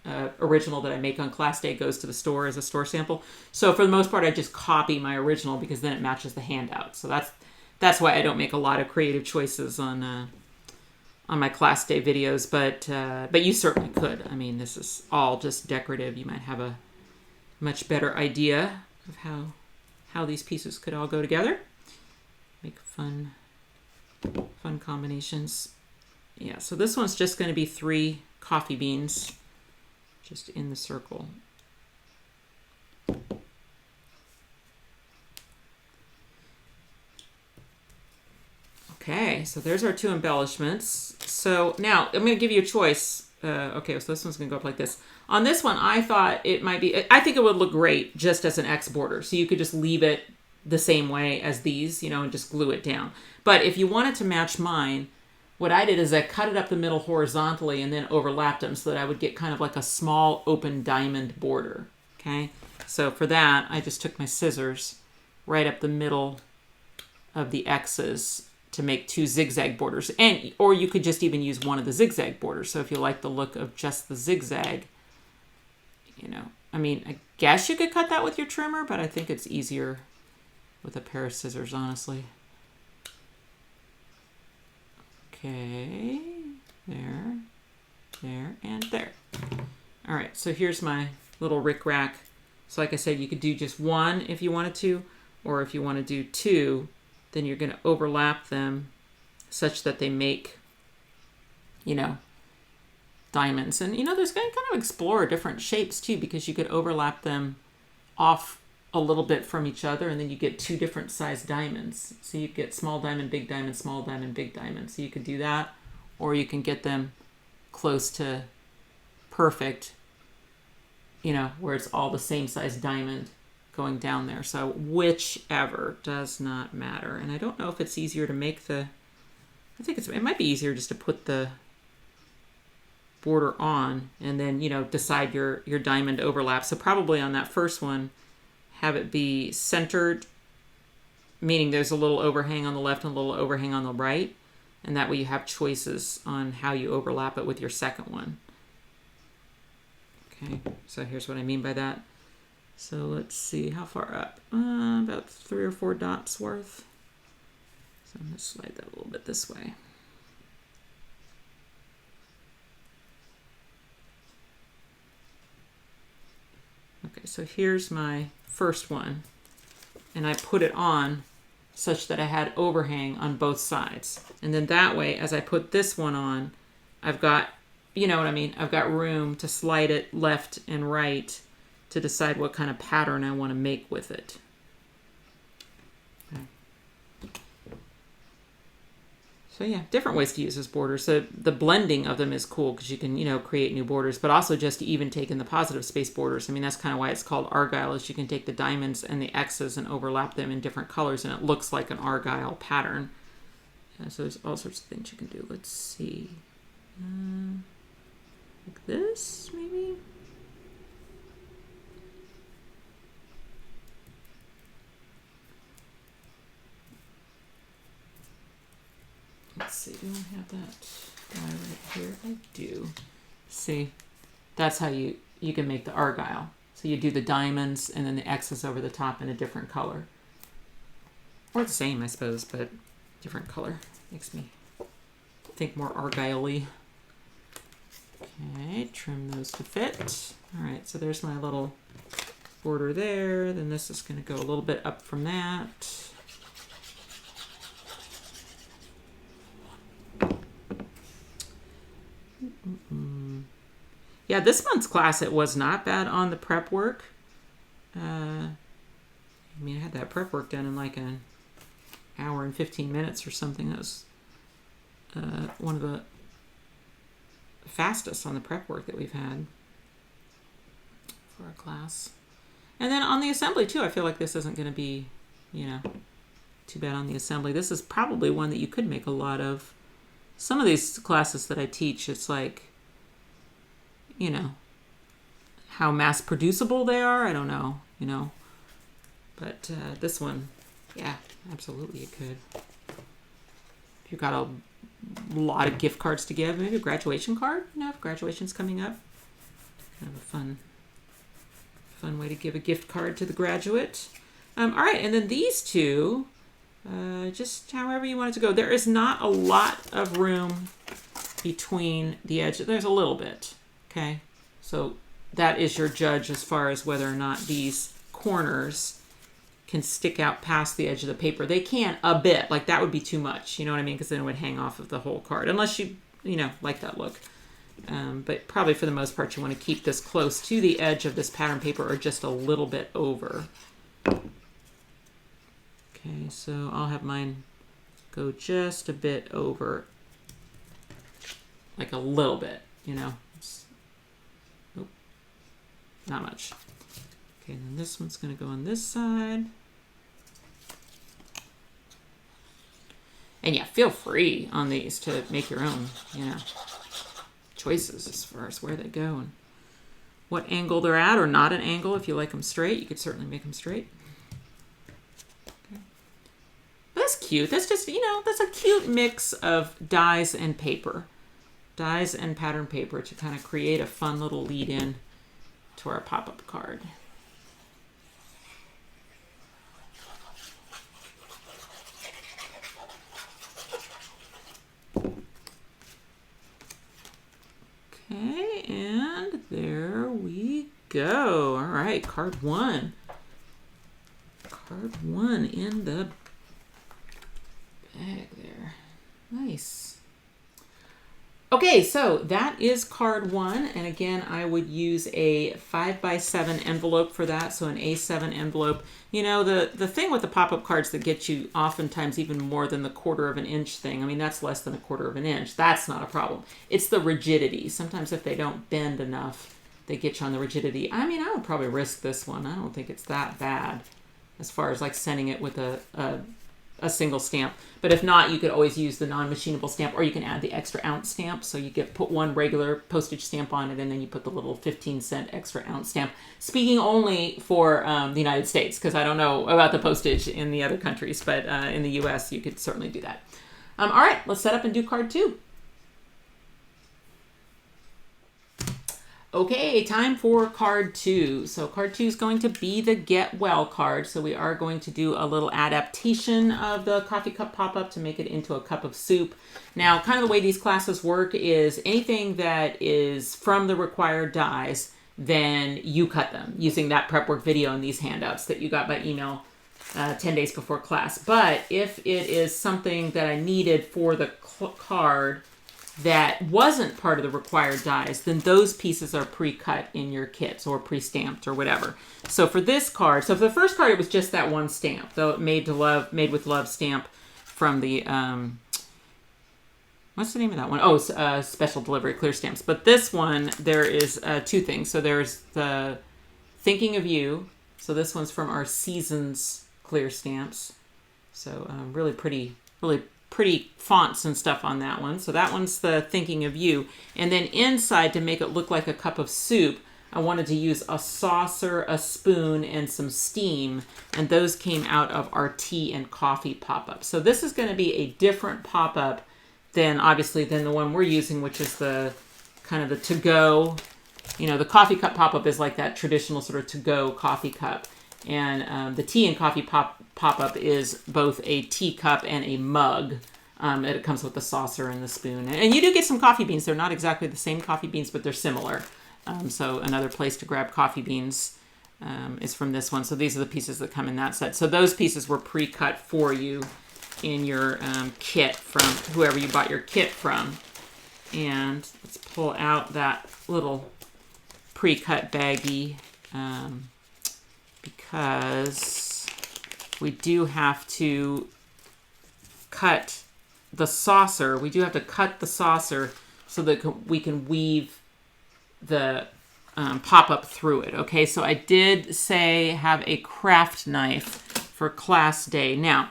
original that I make on class day goes to the store as a store sample. So for the most part, I just copy my original, because then it matches the handout. So that's why I don't make a lot of creative choices on my class day videos, but you certainly could. I mean, this is all just decorative. You might have a much better idea of how these pieces could all go together. Make fun combinations. Yeah, so this one's just going to be 3 coffee beans just in the circle. Okay, so there's our 2 embellishments. So now I'm going to give you a choice. Okay, so this one's going to go up like this. On this one, I thought it might be, I think it would look great just as an X border. So you could just leave it the same way as these, and just glue it down. But if you wanted to match mine, what I did is I cut it up the middle horizontally and then overlapped them, so that I would get kind of like a small open diamond border. Okay, so for that, I just took my scissors right up the middle of the X's to make 2 zigzag borders, or you could just even use one of the zigzag borders. So if you like the look of just the zigzag, I mean, I guess you could cut that with your trimmer, but I think it's easier with a pair of scissors, honestly. Okay, there, and there. All right, so here's my little rickrack. So like I said, you could do just 1 if you wanted to, or if you want to do 2, then you're going to overlap them such that they make, diamonds. And, there's going to kind of explore different shapes too, because you could overlap them off a little bit from each other, and then you get 2 different sized diamonds. So you get small diamond, big diamond, small diamond, big diamond. So you could do that, or you can get them close to perfect, where it's all the same size diamond going down there. So whichever, does not matter. And I don't know if it's easier to make I think it might be easier just to put the border on and then, decide your diamond overlap. So probably on that first one, have it be centered meaning there's a little overhang on the left and a little overhang on the right. And that way you have choices on how you overlap it with your second one. Okay, so here's what I mean by that. So let's see, how far up? About 3 or 4 dots worth. So I'm going to slide that a little bit this way. Okay, so here's my first one. And I put it on such that I had overhang on both sides. And then that way, as I put this one on, I've got, you know what I mean? I've got room to slide it left and right to decide what kind of pattern I want to make with it. Okay. So yeah, different ways to use those borders. So the blending of them is cool because you can, you know, create new borders, but also just even taking the positive space borders. I mean, that's kind of why it's called Argyle, is you can take the diamonds and the X's and overlap them in different colors, and it looks like an Argyle pattern. So there's all sorts of things you can do. Let's see. Like this, maybe? Let's see, do I have that guy right here? I do. See, that's how you can make the Argyle. So you do the diamonds and then the X's over the top in a different color. Or the same, I suppose, but different color. Makes me think more Argyle-y. Okay, trim those to fit. All right, so there's my little border there. Then this is going to go a little bit up from that. Yeah, this month's class, it was not bad on the prep work. I mean, I had that prep work done in like an hour and 15 minutes or something. That was one of the fastest on the prep work that we've had for our class. And then on the assembly too, I feel like this isn't going to be, you know, too bad on the assembly. This is probably one that you could make a lot of. Some of these classes that I teach, it's like, you know, how mass producible they are. I don't know, you know. But this one, yeah, absolutely you could. If you've got a lot of gift cards to give, maybe a graduation card, you know, if graduation's coming up. Kind of a fun way to give a gift card to the graduate. All right, and then these two, just however you want it to go. There is not a lot of room between the edges. There's a little bit, okay? So that is your judge as far as whether or not these corners can stick out past the edge of the paper. They can a bit, like that would be too much, you know what I mean? Because then it would hang off of the whole card, unless you know, like that look. But probably for the most part, you want to keep this close to the edge of this pattern paper or just a little bit over. Okay, so I'll have mine go just a bit over, like a little bit, you know. Nope, not much. Okay, then this one's going to go on this side. And yeah, feel free on these to make your own, you know, choices as far as where they go and what angle they're at, or not an angle. If you like them straight, you could certainly make them straight. Okay. That's cute. That's just, you know, that's a cute mix of dies and paper. Dies and pattern paper to kind of create a fun little lead-in to our pop-up card. Okay, and there we go. All right, card one. Card one in the bag there. Nice. Okay, so that is card one, and again, I would use a 5x7 envelope for that, so an A7 envelope. You know, the thing with the pop-up cards that gets you oftentimes even more than the 1/4 of an inch thing, I mean, that's less than a 1/4 of an inch. That's not a problem. It's the rigidity. Sometimes if they don't bend enough, they get you on the rigidity. I mean, I would probably risk this one. I don't think it's that bad as far as like sending it with a a single stamp. But if not, you could always use the non-machinable stamp, or you can add the extra ounce stamp. So you put one regular postage stamp on it, and then you put the little 15-cent extra ounce stamp. Speaking only for the United States, because I don't know about the postage in the other countries, but in the U.S. you could certainly do that. All right, let's set up and do card 2. Okay, time for card 2. So card 2 is going to be the Get Well card. So we are going to do a little adaptation of the coffee cup pop-up to make it into a cup of soup. Now, kind of the way these classes work is anything that is from the required dies, then you cut them using that prep work video and these handouts that you got by email 10 days before class. But if it is something that I needed for the card that wasn't part of the required dies, then those pieces are pre-cut in your kits or pre-stamped or whatever. So for this card, so for the first card, it was just that one stamp, though made with love stamp from the, what's the name of that one? Oh, special delivery clear stamps. But this one, there is 2 things. So there's the Thinking of You. So this one's from our Seasons clear stamps. So really pretty fonts and stuff on that one. So that one's the Thinking of You. And then inside, to make it look like a cup of soup, I wanted to use a saucer, a spoon, and some steam. And those came out of our tea and coffee pop-up. So this is going to be a different pop-up than the one we're using, which is the kind of the to-go. You know, the coffee cup pop-up is like that traditional sort of to-go coffee cup. And the tea and coffee pop-up is both a teacup and a mug. It comes with the saucer and the spoon. And you do get some coffee beans. They're not exactly the same coffee beans, but they're similar. So another place to grab coffee beans is from this one. So these are the pieces that come in that set. So those pieces were pre-cut for you in your kit from whoever you bought your kit from. And let's pull out that little pre-cut baggie. Because we do have to cut the saucer. We do have to cut the saucer so that we can weave the pop-up through it. Okay, so I did say have a craft knife for class day. Now,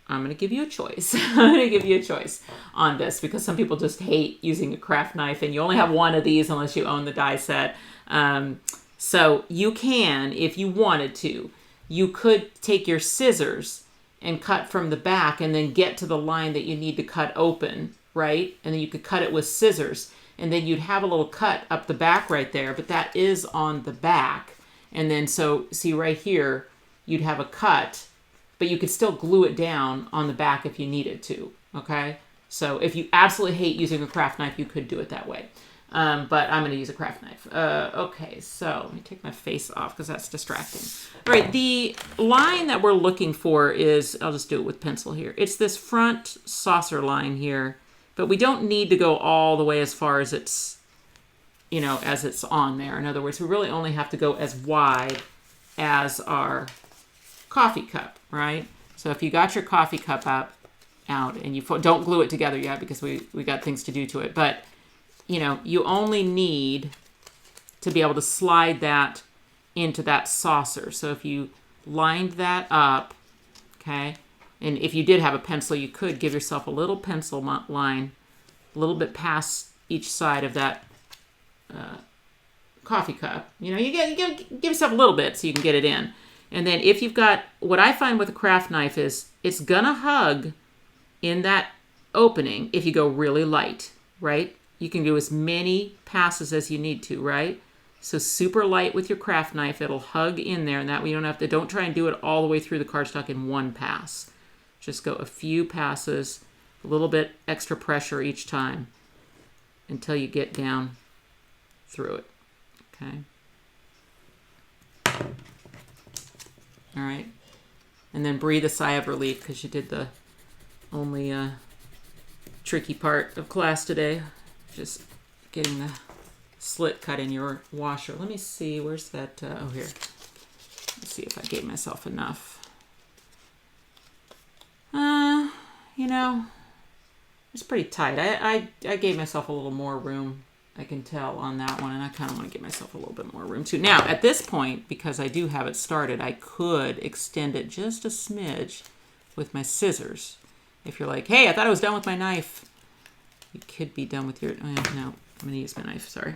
I'm going to give you a choice. I'm going to give you a choice on this because some people just hate using a craft knife, and you only have one of these unless you own the die set. So you can, if you wanted to, you could take your scissors and cut from the back and then get to the line that you need to cut open, right? And then you could cut it with scissors. And then you'd have a little cut up the back right there, but that is on the back. And then so, see right here, you'd have a cut, but you could still glue it down on the back if you needed to, okay? So if you absolutely hate using a craft knife, you could do it that way. But I'm going to use a craft knife. Okay, so let me take my face off because that's distracting. All right, the line that we're looking for is, I'll just do it with pencil here. It's this front saucer line here, but we don't need to go all the way as far as it's, you know, as it's on there. In other words, we really only have to go as wide as our coffee cup, right? So if you got your coffee cup out and you don't glue it together yet because we got things to do to it, but you know, you only need to be able to slide that into that saucer. So if you lined that up, okay, and if you did have a pencil, you could give yourself a little pencil line, a little bit past each side of that coffee cup. You know, you give yourself a little bit so you can get it in. And then if you've got, what I find with a craft knife is it's gonna hug in that opening if you go really light, right? You can do as many passes as you need to, right? So super light with your craft knife, it'll hug in there, and that way you don't try and do it all the way through the cardstock in one pass. Just go a few passes, a little bit extra pressure each time until you get down through it, okay? All right, and then breathe a sigh of relief because you did the only tricky part of class today. Just getting the slit cut in your washer. Let me see, where's that? Oh, here. Let's see if I gave myself enough. You know, it's pretty tight. I gave myself a little more room, I can tell, on that one, and I kind of want to give myself a little bit more room too. Now, at this point, because I do have it started, I could extend it just a smidge with my scissors. If you're like, hey, I thought I was done with my knife. You could be done with your, no, I'm going to use my knife, sorry.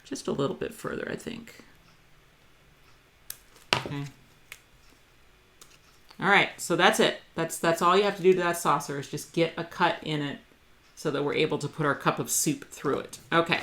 Just a little bit further, I think. Okay. All right, so that's it. That's all you have to do to that saucer is just get a cut in it so that we're able to put our cup of soup through it. Okay,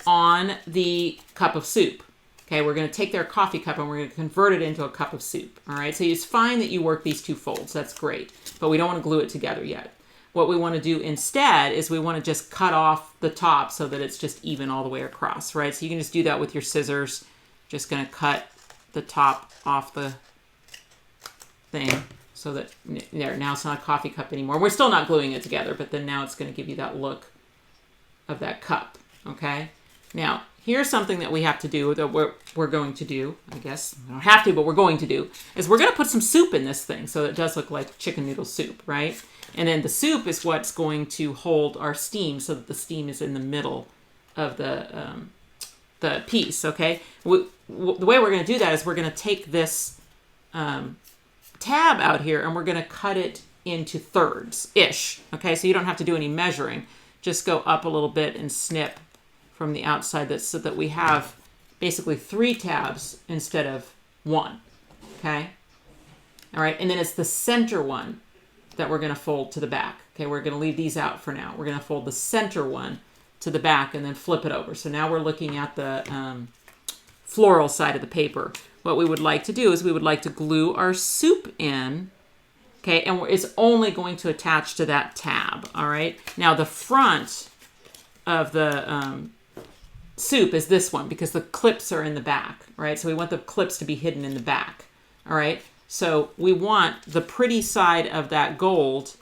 on the cup of soup, okay, we're going to take their coffee cup and we're going to convert it into a cup of soup. All right, so it's fine that you work these two folds. That's great, but we don't want to glue it together yet. What we want to do instead is we want to just cut off the top so that it's just even all the way across, right? So you can just do that with your scissors. Just going to cut the top off the thing so that there, now it's not a coffee cup anymore. We're still not gluing it together, but then now it's going to give you that look of that cup, okay? Now, here's something that we have to do, that we're going to do, I guess. We don't have to, but we're going to do, is we're going to put some soup in this thing so it does look like chicken noodle soup, right? And then the soup is what's going to hold our steam so that the steam is in the middle of the piece, okay? The way we're going to do that is we're going to take this tab out here and we're going to cut it into thirds-ish, okay? So you don't have to do any measuring. Just go up a little bit and snip from the outside so that we have basically 3 tabs instead of 1, okay? All right, and then it's the center one that we're going to fold to the back. Okay, we're going to leave these out for now. We're going to fold the center one to the back and then flip it over. So now we're looking at the floral side of the paper. What we would like to do is we would like to glue our soup in, okay, and it's only going to attach to that tab, all right? Now the front of the soup is this one because the clips are in the back, right? So we want the clips to be hidden in the back, all right? So we want the pretty side of that gold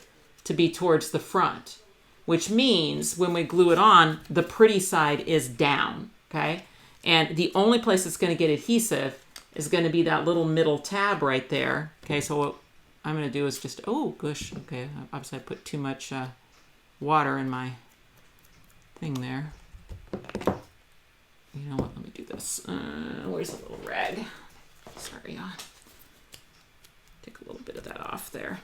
to be towards the front, which means when we glue it on, the pretty side is down, okay? And the only place it's going to get adhesive is going to be that little middle tab right there. Okay, so what I'm going to do is just, oh, gosh, okay, obviously I put too much water in my thing there. You know what, let me do this. Where's the little rag? Sorry, y'all. Take a little bit of that off there.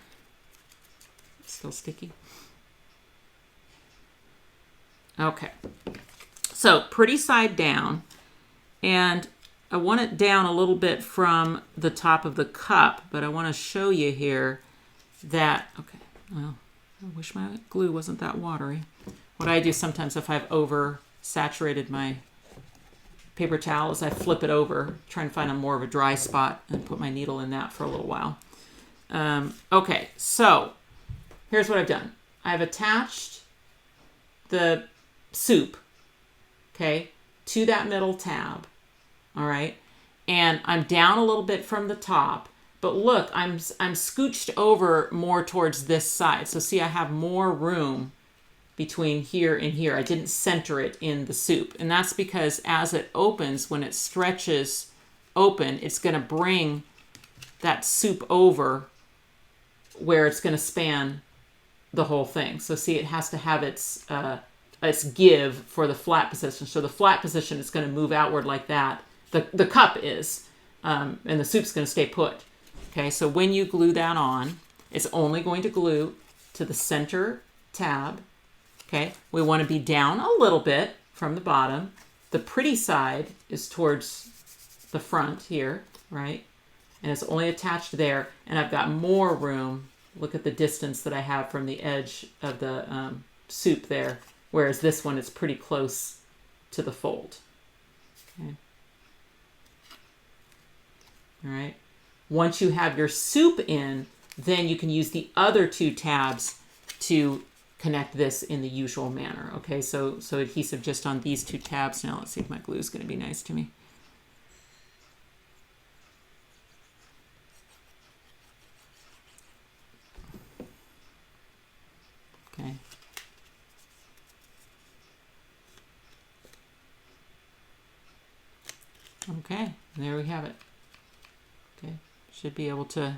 It's still sticky. Okay, so pretty side down, and I want it down a little bit from the top of the cup, but I want to show you here that, okay, well, I wish my glue wasn't that watery. What I do sometimes if I've over-saturated my paper towel is I flip it over, try and find a more of a dry spot and put my needle in that for a little while. Okay, so here's what I've done. I've attached the soup, okay, to that middle tab, all right? And I'm down a little bit from the top, but look, I'm scooched over more towards this side. So see, I have more room between here and here. I didn't center it in the soup. And that's because as it opens, when it stretches open, it's going to bring that soup over where it's going to span the whole thing. So see, it has to have its give for the flat position. So the flat position is going to move outward like that. The cup is, and the soup's going to stay put. Okay, so when you glue that on, it's only going to glue to the center tab. Okay, we want to be down a little bit from the bottom. The pretty side is towards the front here, right? And it's only attached there. And I've got more room. Look at the distance that I have from the edge of the soup there. Whereas this one is pretty close to the fold. Okay. All right. Once you have your soup in, then you can use the other 2 tabs to connect this in the usual manner. Okay, so adhesive just on these 2 tabs. Now let's see if my glue is going to be nice to me. Okay. Okay, there we have it. Okay, should be able to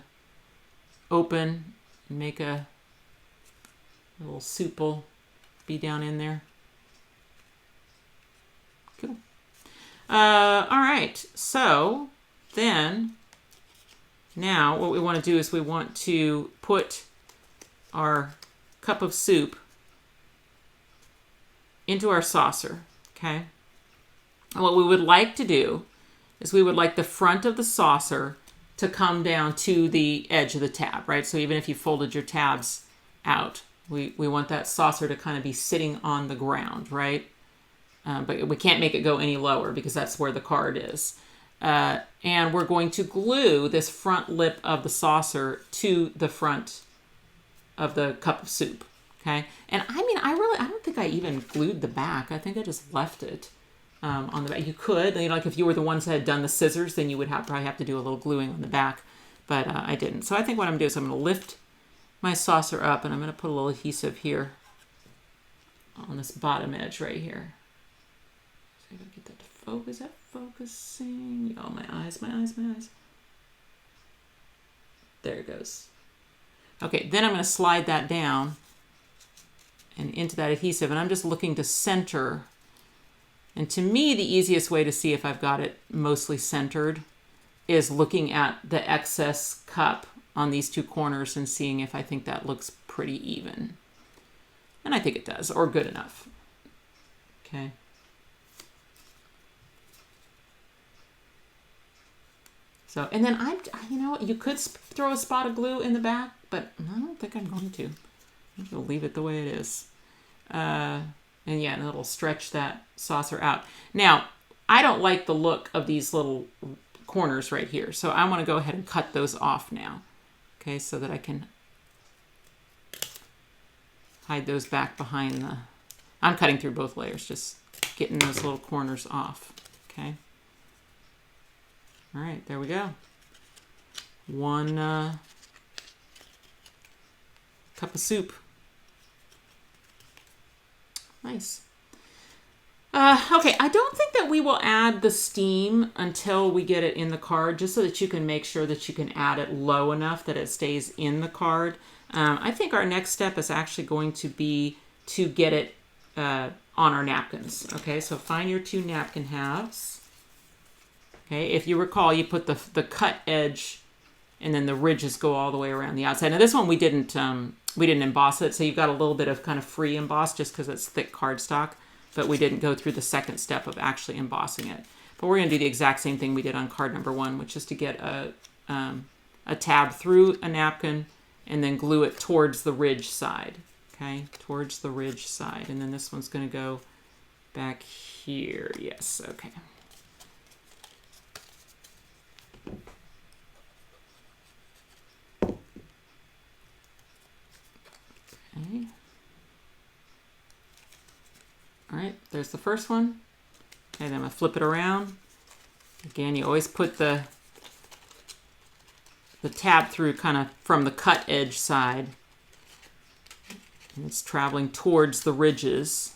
open and make a little soup will be down in there. Cool. All right, so then Now what we want to do is we want to put our cup of soup into our saucer, okay? And what we would like to do is we would like the front of the saucer to come down to the edge of the tab, right? So even if you folded your tabs out, we want that saucer to kind of be sitting on the ground, right? But we can't make it go any lower because that's where the card is. And we're going to glue this front lip of the saucer to the front of the cup of soup, okay? And I mean, I don't think I even glued the back. I think I just left it on the back. You could, like if you were the ones that had done the scissors, then you would probably have to do a little gluing on the back, but I didn't. So I think what I'm going to do is I'm going to lift my saucer up and I'm going to put a little adhesive here on this bottom edge right here. See if I can get that to focus. Is that focusing? Oh, my eyes. There it goes. Okay, then I'm going to slide that down and into that adhesive, and I'm just looking to center. And to me, the easiest way to see if I've got it mostly centered is looking at the excess cup on these two corners and seeing if I think that looks pretty even. And I think it does, or good enough. Okay. So, and then you know what, you could throw a spot of glue in the back, but I don't think I'm going to. I'm going to leave it the way it is. And yeah, and it'll stretch that saucer out. Now, I don't like the look of these little corners right here, so I want to go ahead and cut those off now. Okay, so that I can hide those back behind the... I'm cutting through both layers, just getting those little corners off. Okay. All right, there we go. One cup of soup. Nice. Okay, I don't think that we will add the steam until we get it in the card, just so that you can make sure that you can add it low enough that it stays in the card. I think our next step is actually going to be to get it on our napkins. Okay, so find your two napkin halves. Okay, if you recall, you put the cut edge and then the ridges go all the way around the outside. Now this one we didn't emboss it, so you've got a little bit of kind of free emboss just because it's thick cardstock, but we didn't go through the second step of actually embossing it. But we're going to do the exact same thing we did on card number 1, which is to get a tab through a napkin and then glue it towards the ridge side. Okay, towards the ridge side. And then this one's going to go back here. Yes, okay. Okay. All right, there's the first one. Okay, then I'm going to flip it around. Again, you always put the tab through kind of from the cut edge side. And it's traveling towards the ridges.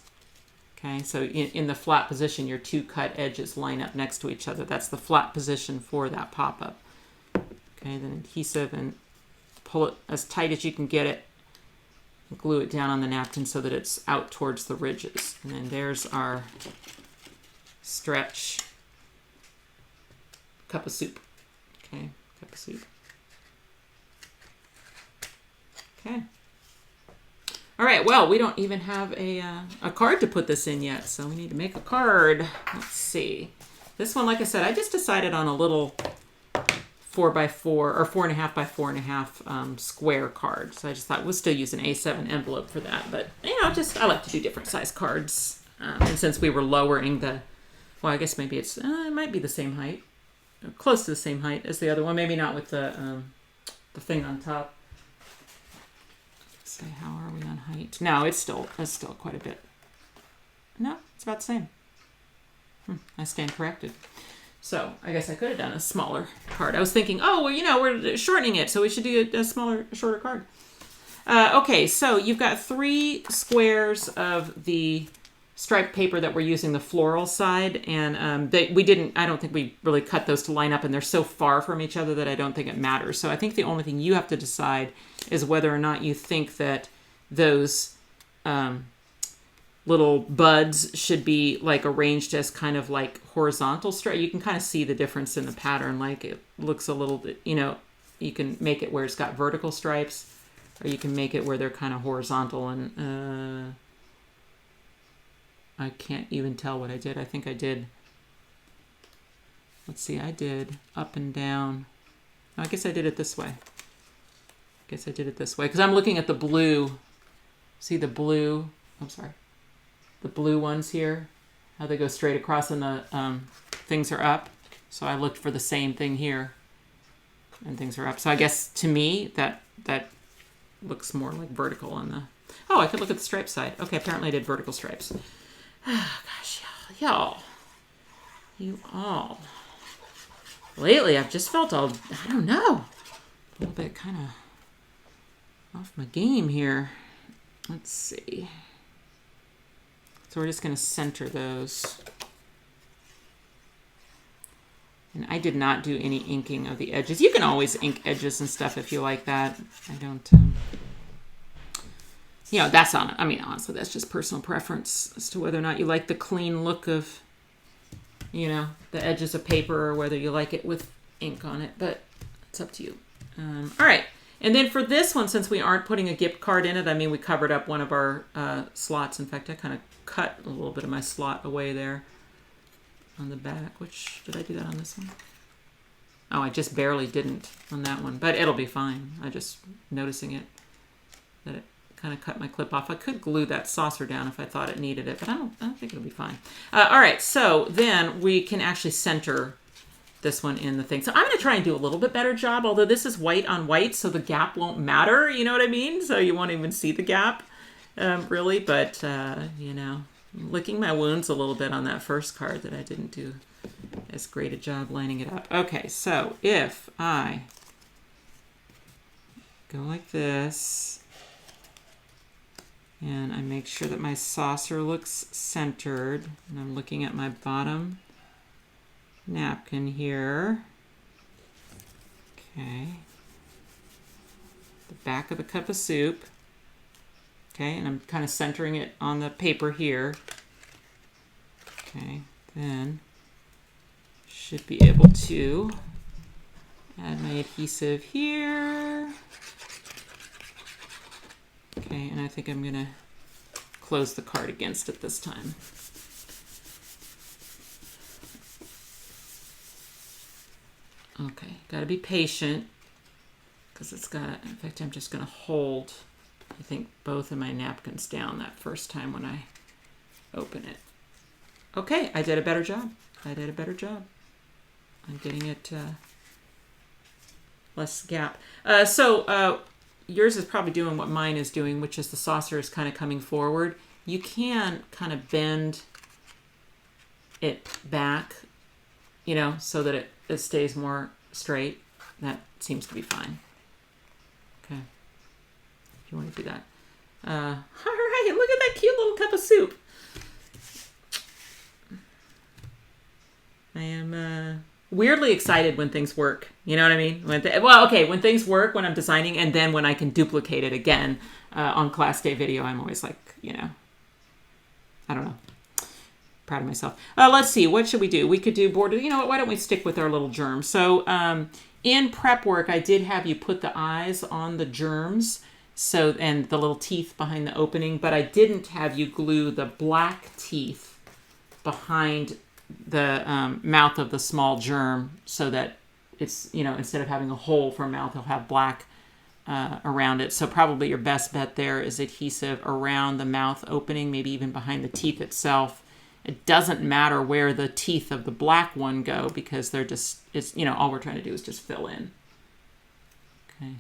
Okay, so in the flat position, your two cut edges line up next to each other. That's the flat position for that pop-up. Okay, then adhesive and pull it as tight as you can get it. Glue it down on the napkin so that it's out towards the ridges. And then there's our stretch cup of soup. Okay, cup of soup. Okay. All right, well, we don't even have a card to put this in yet, so we need to make a card. Let's see. This one, like I said, I just decided on a little 4x4 or 4.5 by 4.5 square card. So I just thought we'll still use an A7 envelope for that. But, you know, I like to do different size cards. And since we were lowering well, I guess maybe it might be the same height. Close to the same height as the other one. Maybe not with the thing on top. Let's see, how are we on height? No, it's still quite a bit. No, it's about the same. I stand corrected. So I guess I could have done a smaller card. I was thinking, oh, well, you know, we're shortening it, so we should do a shorter card. Okay, so you've got 3 squares of the striped paper that we're using, the floral side, and I don't think we really cut those to line up, and they're so far from each other that I don't think it matters. So I think the only thing you have to decide is whether or not you think that those little buds should be like arranged as kind of like horizontal stripe. You can kind of see the difference in the pattern. Like it looks a little bit, you know, you can make it where it's got vertical stripes, or you can make it where they're kind of horizontal. And I can't even tell what I did. I think I did, let's see, I did up and down. No, I guess I did it this way. Because I'm looking at the blue. See the blue? I'm sorry. The blue ones here, how they go straight across and the things are up. So I looked for the same thing here, and things are up. So I guess to me that looks more like vertical on the. Oh, I could look at the stripe side. Okay, apparently I did vertical stripes. Oh, gosh, y'all, you all. Lately, I've just felt all, I don't know, a little bit kind of off my game here. Let's see. So we're just going to center those. And I did not do any inking of the edges. You can always ink edges and stuff if you like that. I don't, you know, that's on, I mean, honestly, that's just personal preference as to whether or not you like the clean look of, you know, the edges of paper, or whether you like it with ink on it, but it's up to you. All right. And then for this one, since we aren't putting a gift card in it, I mean, we covered up one of our slots. In fact, I kind of cut a little bit of my slot away there on the back. Which, did I do that on this one? Oh, I just barely didn't on that one, but it'll be fine. I just noticing it, that it kind of cut my clip off. I could glue that saucer down if I thought it needed it, but I don't think it'll be fine. All right, so then we can actually center this one in the thing. So I'm going to try and do a little bit better job, although this is white on white, so the gap won't matter, you know what I mean? So you won't even see the gap, really, but, you know, licking my wounds a little bit on that first card that I didn't do as great a job lining it up. Okay, so if I go like this, and I make sure that my saucer looks centered, and I'm looking at my bottom napkin here. Okay. The back of the cup of soup. Okay, and I'm kind of centering it on the paper here. Okay, then should be able to add my adhesive here. Okay, and I think I'm gonna close the card against it this time. Okay, gotta be patient because it's got, in fact, I'm just gonna hold, I think, both of my napkins down that first time when I open it. Okay, I did a better job. I'm getting it less gap. Yours is probably doing what mine is doing, which is the saucer is kind of coming forward. You can kind of bend it back, you know, so that it stays more straight. That seems to be fine. Okay. If you want to do that. All right, look at that cute little cup of soup. I am weirdly excited when things work. You know what I mean? When things work when I'm designing, and then when I can duplicate it again on class day video, I'm always like, you know, I don't know. Proud of myself. Let's see. What should we do? We could do border. You know what? Why don't we stick with our little germ? So in prep work, I did have you put the eyes on the germs, so, and the little teeth behind the opening, but I didn't have you glue the black teeth behind the mouth of the small germ, so that it's, you know, instead of having a hole for a mouth, it'll have black around it. So probably your best bet there is adhesive around the mouth opening, maybe even behind the teeth itself. It doesn't matter where the teeth of the black one go, because they're just, it's, you know, all we're trying to do is just fill in. Okay,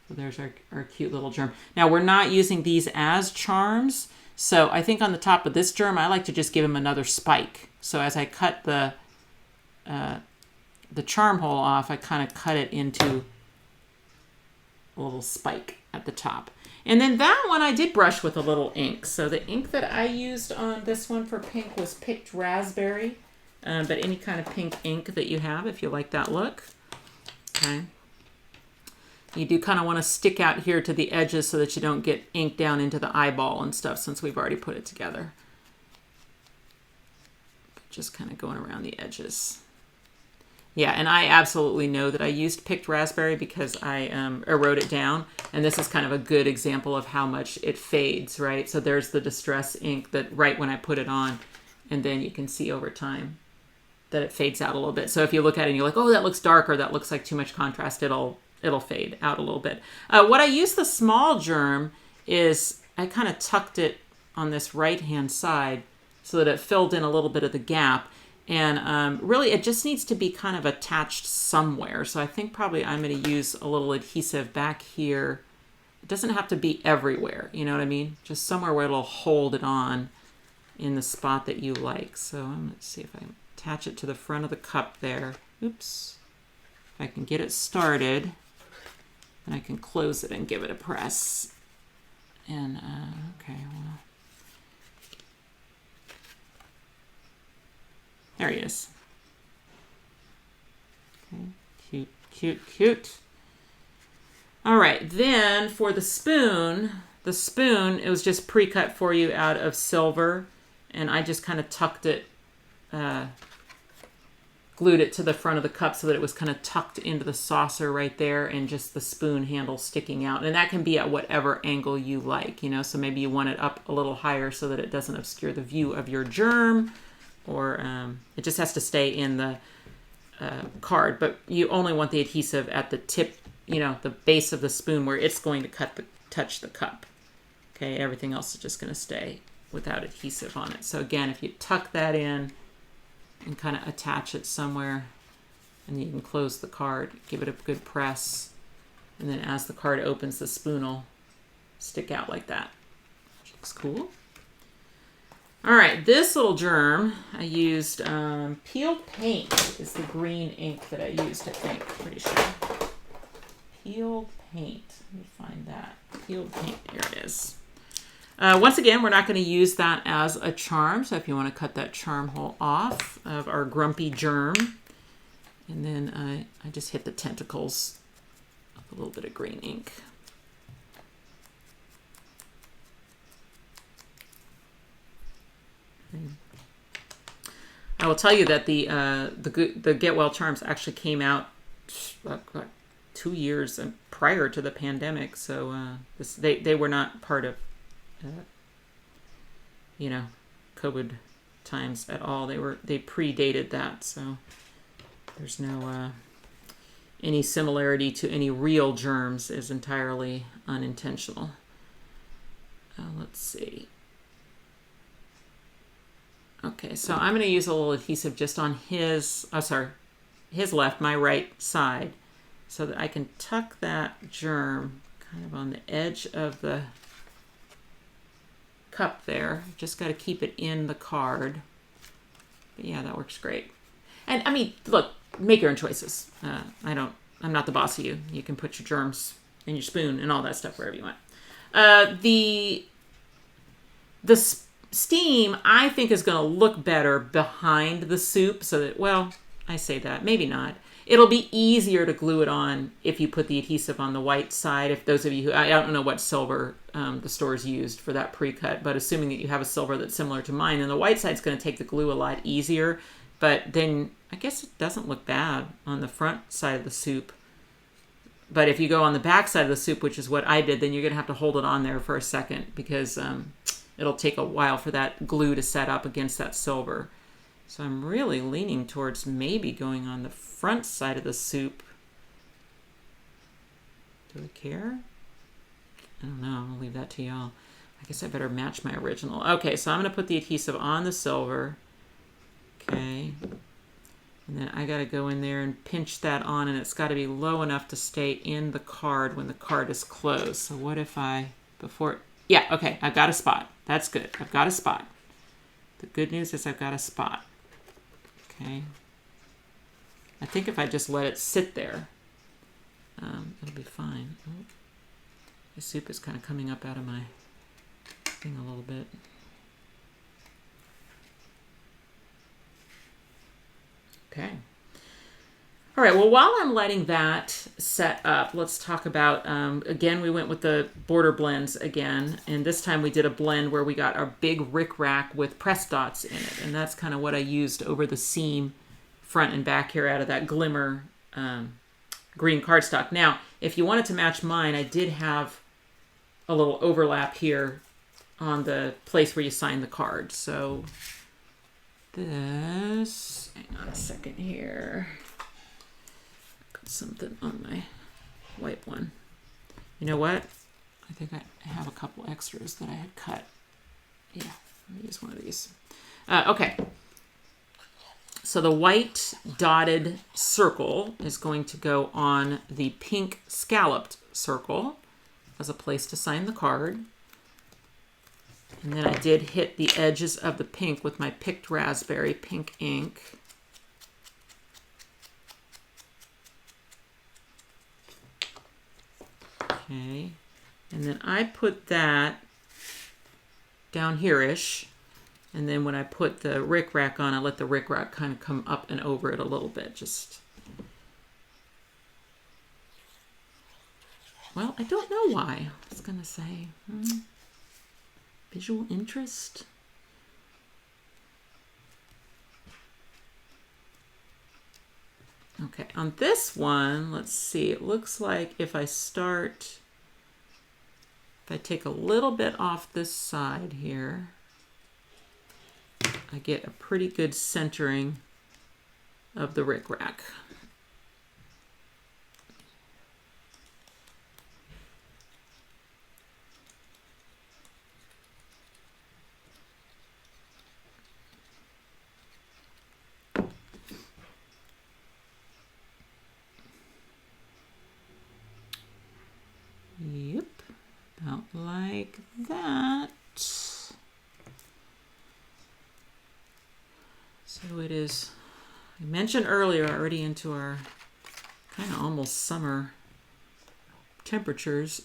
so there's our cute little germ. Now we're not using these as charms, so I think on the top of this germ, I like to just give him another spike. So as I cut the charm hole off, I kind of cut it into a little spike at the top. And then that one I did brush with a little ink. So the ink that I used on this one for pink was picked raspberry, but any kind of pink ink that you have, if you like that look. Okay. You do kind of want to stick out here to the edges so that you don't get ink down into the eyeball and stuff, since we've already put it together. Just kind of going around the edges. Yeah, and I absolutely know that I used picked raspberry because I wrote it down. And this is kind of a good example of how much it fades, right? So there's the Distress ink that right when I put it on. And then you can see over time that it fades out a little bit. So if you look at it and you're like, oh, that looks dark, or that looks like too much contrast, it'll fade out a little bit. What I use the small germ is I kind of tucked it on this right-hand side so that it filled in a little bit of the gap. And really, it just needs to be kind of attached somewhere. So I think probably I'm going to use a little adhesive back here. It doesn't have to be everywhere, you know what I mean? Just somewhere where it'll hold it on in the spot that you like. So let's see if I attach it to the front of the cup there. Oops. If I can get it started, then I can close it and give it a press. And, okay, well. There he is. Okay, cute, cute, cute. All right, then for the spoon, it was just pre-cut for you out of silver, and I just kind of tucked it, glued it to the front of the cup so that it was kind of tucked into the saucer right there, and just the spoon handle sticking out. And that can be at whatever angle you like, you know, so maybe you want it up a little higher so that it doesn't obscure the view of your germ, or it just has to stay in the card, but you only want the adhesive at the tip, you know, the base of the spoon where it's going to touch the cup. Okay, everything else is just going to stay without adhesive on it. So again, if you tuck that in and kind of attach it somewhere, and you can close the card, give it a good press, and then as the card opens, the spoon will stick out like that, which looks cool. All right, this little germ, I used peeled paint is the green ink that I used, I think, pretty sure. Peeled paint, let me find that. Peeled paint, here it is. Once again, we're not going to use that as a charm, so if you want to cut that charm hole off of our grumpy germ, and then I just hit the tentacles with a little bit of green ink. I will tell you that the Get Well charms actually came out 2 years prior to the pandemic, so they were not part of you know, COVID times at all. They predated that, so there's no any similarity to any real germs is entirely unintentional. Let's see. Okay, so I'm going to use a little adhesive just on his left, my right side, so that I can tuck that germ kind of on the edge of the cup there. Just got to keep it in the card. But yeah, that works great. And I mean, look, make your own choices. I'm not the boss of you. You can put your germs and your spoon and all that stuff wherever you want. The steam, I think, is going to look better behind the soup, so that, well, I say that, maybe not. It'll be easier to glue it on if you put the adhesive on the white side. If those of you who, I don't know what silver the stores used for that pre-cut, but assuming that you have a silver that's similar to mine, then the white side's going to take the glue a lot easier, but then I guess it doesn't look bad on the front side of the soup. But if you go on the back side of the soup, which is what I did, then you're going to have to hold it on there for a second, because it'll take a while for that glue to set up against that silver. So I'm really leaning towards maybe going on the front side of the soup. Do I care? I don't know. I'll leave that to y'all. I guess I better match my original. Okay, so I'm going to put the adhesive on the silver. Okay. And then I got to go in there and pinch that on, and it's got to be low enough to stay in the card when the card is closed. So what if yeah, okay, I've got a spot. That's good. I've got a spot. The good news is I've got a spot. Okay. I think if I just let it sit there, it'll be fine. Oh, the soup is kind of coming up out of my thing a little bit. Okay. All right, well, while I'm letting that set up, let's talk about, again, we went with the border blends again, and this time we did a blend where we got our big rickrack with press dots in it, and that's kind of what I used over the seam front and back here out of that Glimmer green cardstock. Now, if you wanted to match mine, I did have a little overlap here on the place where you sign the card. So this, hang on a second here. Got something on my white one. You know what? I think I have a couple extras that I had cut. Yeah, let me use one of these. Okay. So the white dotted circle is going to go on the pink scalloped circle as a place to sign the card. And then I did hit the edges of the pink with my picked raspberry pink ink. Okay. And then I put that down here-ish. And then when I put the rickrack on, I let the rickrack kind of come up and over it a little bit. Just, well, I don't know why. I was going to say, visual interest. Okay, on this one, let's see. It looks like if I take a little bit off this side here, I get a pretty good centering of the rickrack. Yep, about like that. So it is, I mentioned earlier, already into our kind of almost summer temperatures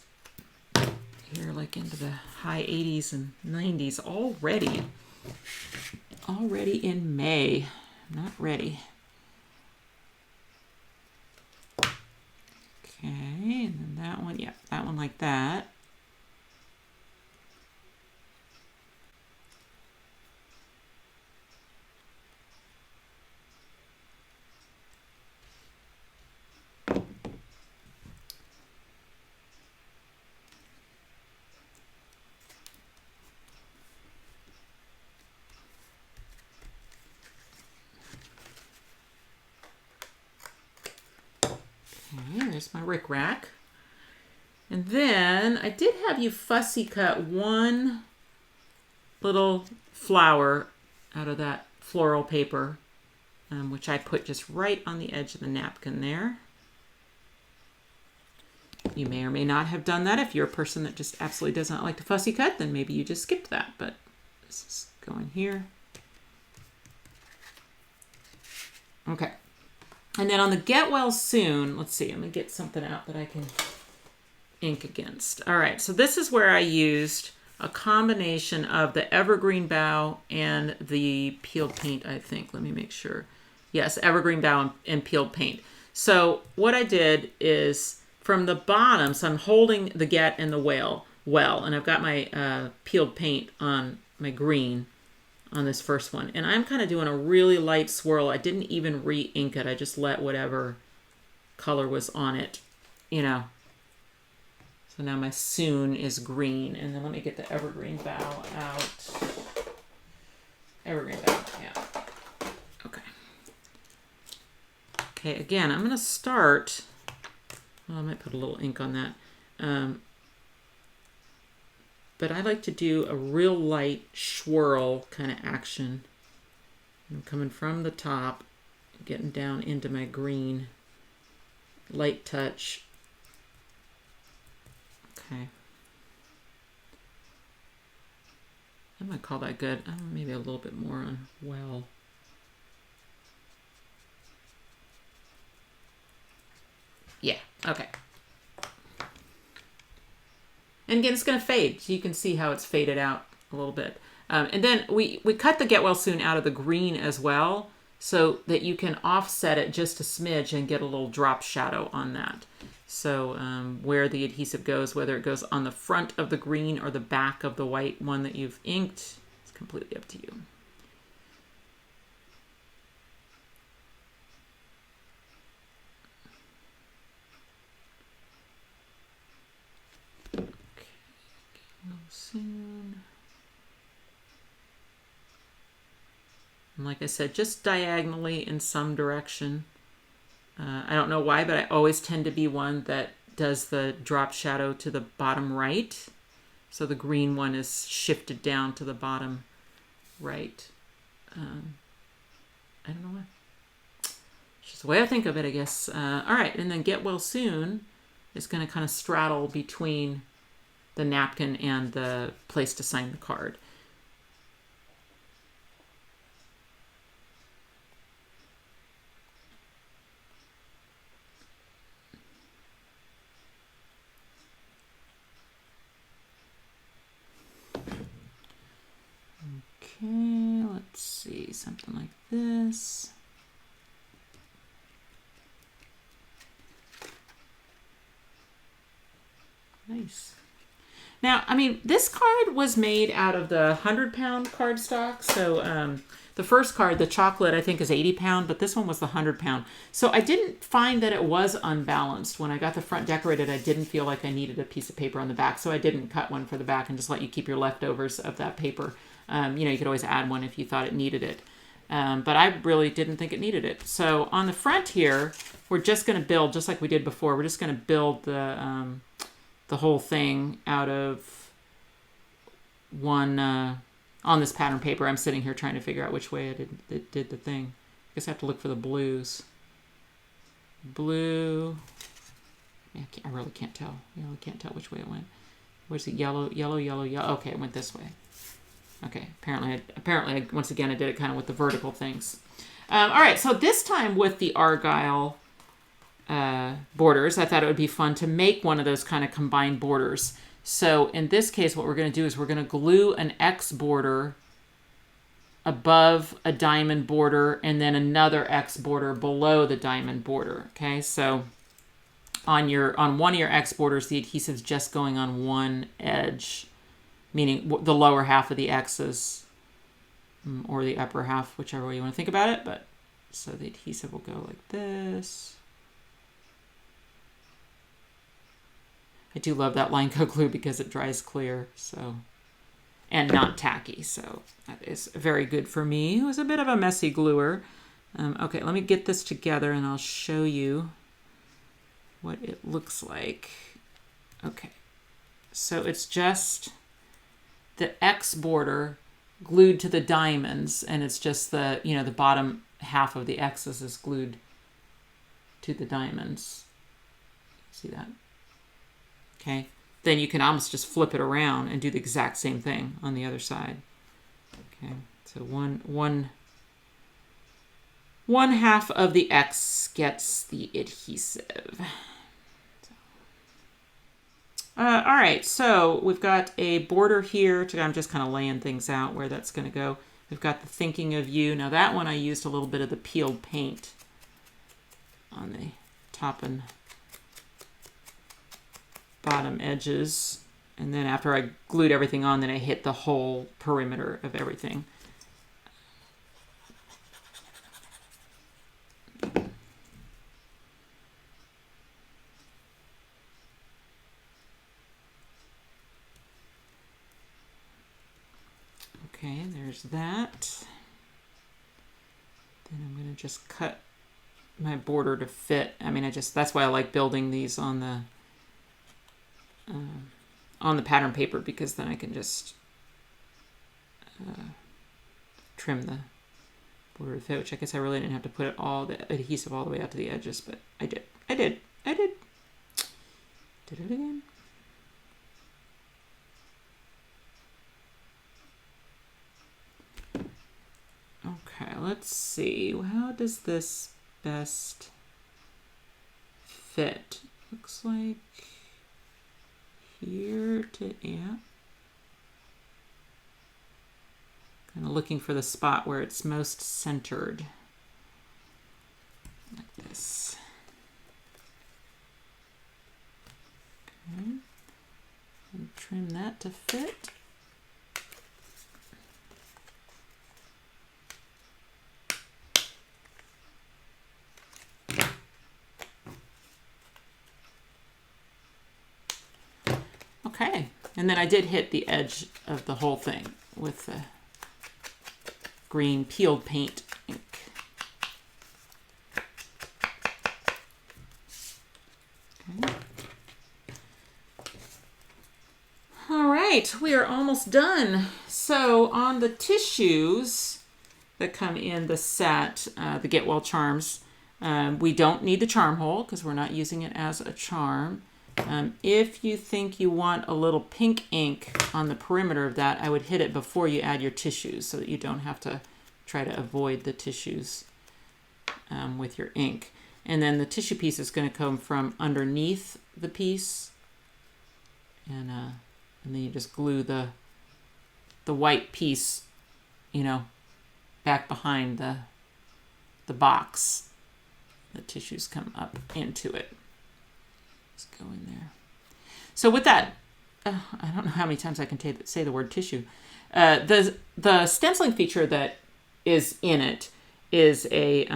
here, like into the high 80s and 90s already. Already in May. Not ready. Okay, and then that one, yeah, that one like that. There's my rickrack. And then I did have you fussy cut one little flower out of that floral paper, which I put just right on the edge of the napkin there. You may or may not have done that. If you're a person that just absolutely does not like to fussy cut, then maybe you just skipped that, but this is going here. Okay. And then on the Get Well Soon, let's see, I'm going to get something out that I can ink against. All right, so this is where I used a combination of the evergreen bough and the peeled paint, I think. Let me make sure. Yes, evergreen bough and peeled paint. So what I did is from the bottom, so I'm holding the Get and the Well, and I've got my peeled paint on my green on this first one. And I'm kind of doing a really light swirl. I didn't even re-ink it. I just let whatever color was on it, you know. So now my Soon is green. And then let me get the evergreen bough out. Evergreen bough, yeah. Okay. Okay, again, I'm going to start, well, I might put a little ink on that. But I like to do a real light swirl kind of action. I'm coming from the top, getting down into my green. Light touch. Okay. I might call that good. Maybe a little bit more on Well. Yeah, okay. And again, it's going to fade, so you can see how it's faded out a little bit. And then we cut the Get Well Soon out of the green as well, so that you can offset it just a smidge and get a little drop shadow on that. So where the adhesive goes, whether it goes on the front of the green or the back of the white one that you've inked, it's completely up to you. soon. And like I said, just diagonally in some direction. I don't know why, but I always tend to be one that does the drop shadow to the bottom right. So the green one is shifted down to the bottom right. I don't know why. It's just the way I think of it, I guess. All right, and then get well soon is going to kind of straddle between the napkin and the place to sign the card. Okay, let's see, something like this. Nice. Now, I mean, this card was made out of the 100-pound cardstock. So the first card, the chocolate, I think is 80-pound, but this one was the 100-pound. So I didn't find that it was unbalanced. When I got the front decorated, I didn't feel like I needed a piece of paper on the back, so I didn't cut one for the back and just let you keep your leftovers of that paper. You know, you could always add one if you thought it needed it. But I really didn't think it needed it. So on the front here, we're just going to build, just like we did before, we're just going to build the whole thing out of one, on this pattern paper. I'm sitting here trying to figure out which way it did the thing. I guess I have to look for the blues. Blue. I really can't tell. I really can't tell which way it went. Where's it? Yellow, yellow, yellow, yellow. Okay, it went this way. Okay, apparently, once again, I did it kind of with the vertical things. All right, so this time with the Argyle borders, I thought it would be fun to make one of those kind of combined borders. So in this case, what we're going to do is we're going to glue an X border above a diamond border and then another X border below the diamond border. Okay, so on one of your X borders, the adhesive's just going on one edge, meaning the lower half of the X's or the upper half, whichever way you want to think about it. But so the adhesive will go like this. I do love that LINECO glue because it dries clear, so, and not tacky, so that is very good for me. It was a bit of a messy gluer. Okay, let me get this together and I'll show you what it looks like. Okay, so it's just the X border glued to the diamonds, and it's just the, you know, the bottom half of the X's is glued to the diamonds. See that? Okay, then you can almost just flip it around and do the exact same thing on the other side. Okay, so one half of the X gets the adhesive. All right, so we've got a border here. I'm just kind of laying things out where that's going to go. We've got the thinking of you. Now that one I used a little bit of the peeled paint on the top and bottom edges. And then after I glued everything on, then I hit the whole perimeter of everything. Okay, there's that. Then I'm going to just cut my border to fit. I mean, that's why I like building these on the pattern paper, because then I can just trim the border to fit, which I guess I really didn't have to put the adhesive all the way out to the edges, but I did. Did it again. Okay, let's see. How does this best fit? Looks like here to, yeah. Kind of looking for the spot where it's most centered. Like this. Okay. And trim that to fit. Okay, And then I did hit the edge of the whole thing with the green peeled paint ink. Okay. All right, we are almost done. So on the tissues that come in the set, the Get Well charms, we don't need the charm hole because we're not using it as a charm. If you think you want a little pink ink on the perimeter of that, I would hit it before you add your tissues so that you don't have to try to avoid the tissues with your ink. And then the tissue piece is going to come from underneath the piece. And then you just glue the white piece, you know, back behind the box. The tissues come up into it. Let's go in there. So with that, I don't know how many times I can say the word tissue. The stenciling feature that is in it is a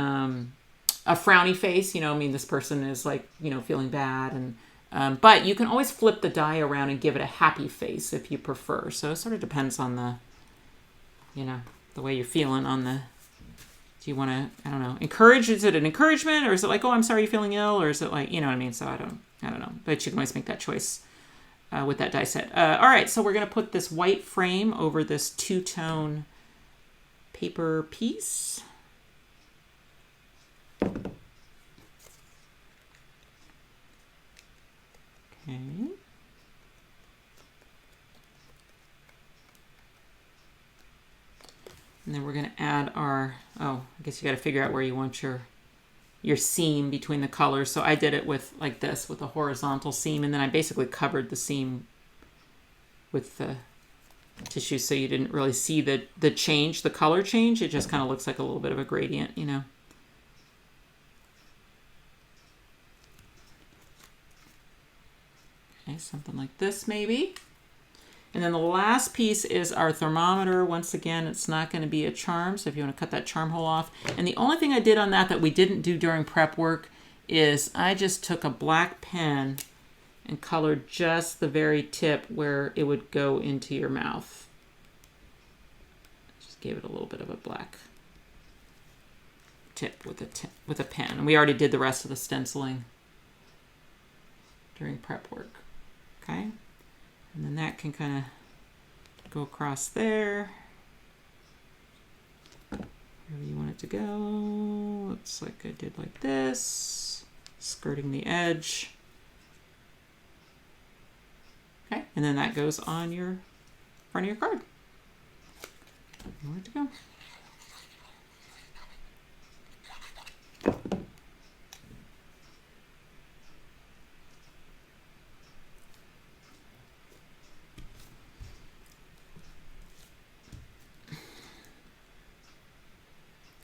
frowny face. You know, I mean, this person is like, you know, feeling bad, and but you can always flip the die around and give it a happy face if you prefer. So it sort of depends on the, you know, the way you're feeling on the. Do you want to, I don't know, encourage? Is it an encouragement, or is it like, oh, I'm sorry you're feeling ill, or is it like, you know what I mean? So I don't know, but you can always make that choice with that die set. All right, so we're going to put this white frame over this two-tone paper piece. Okay. And then we're going to add our, I guess you got to figure out where you want your seam between the colors. So I did it with like this, with a horizontal seam, and then I basically covered the seam with the tissue so you didn't really see the change, the color change. It just kind of looks like a little bit of a gradient, you know. Okay, something like this maybe. And then the last piece is our thermometer. Once again, it's not going to be a charm, so if you want to cut that charm hole off. And the only thing I did on that we didn't do during prep work is I just took a black pen and colored just the very tip where it would go into your mouth. Just gave it a little bit of a black tip with a pen. And we already did the rest of the stenciling during prep work. Okay? And then that can kind of go across there. Wherever you want it to go. Looks like I did like this. Skirting the edge. Okay, and then that goes on your front of your card. Where to go?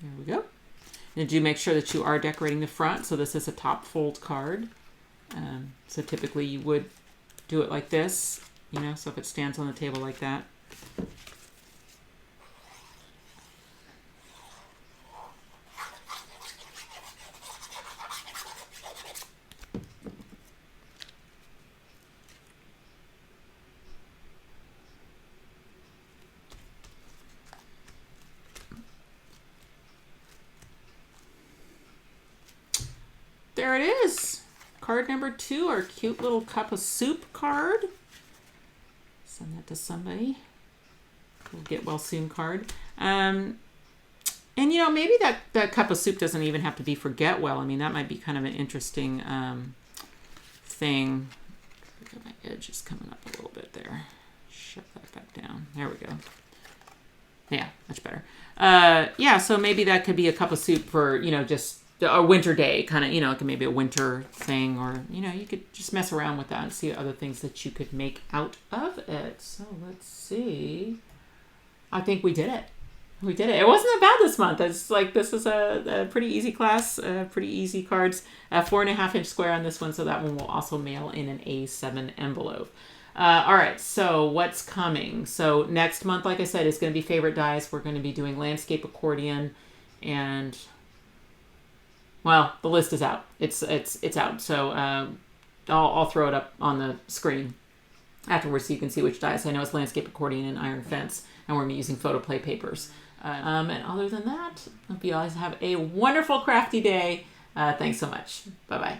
There we go. And do make sure that you are decorating the front. So this is a top fold card. So typically you would do it like this, you know, so if it stands on the table like that. There it is. Card number 2, our cute little cup of soup card. Send that to somebody. We'll get well soon card. And you know, maybe that cup of soup doesn't even have to be for get well. I mean, that might be kind of an interesting thing. My edge is coming up a little bit there. Shut that back down. There we go. Yeah, much better. Yeah, so maybe that could be a cup of soup for, you know, just a winter day, kind of, you know, it could maybe a winter thing, or, you know, you could just mess around with that and see other things that you could make out of it. So let's see. I think we did it. We did it. It wasn't that bad this month. It's like, this is a pretty easy class, pretty easy cards. 4.5-inch square on this one, so that one will also mail in an A7 envelope. All right, so what's coming? So next month, like I said, is going to be favorite dies. We're going to be doing landscape accordion, and well, the list is out. It's out. So I'll throw it up on the screen. afterwards so you can see which dies. I know it's landscape accordion and iron fence, and we're using photoplay papers. And other than that, I hope you guys have a wonderful crafty day. Thanks so much. Bye-bye.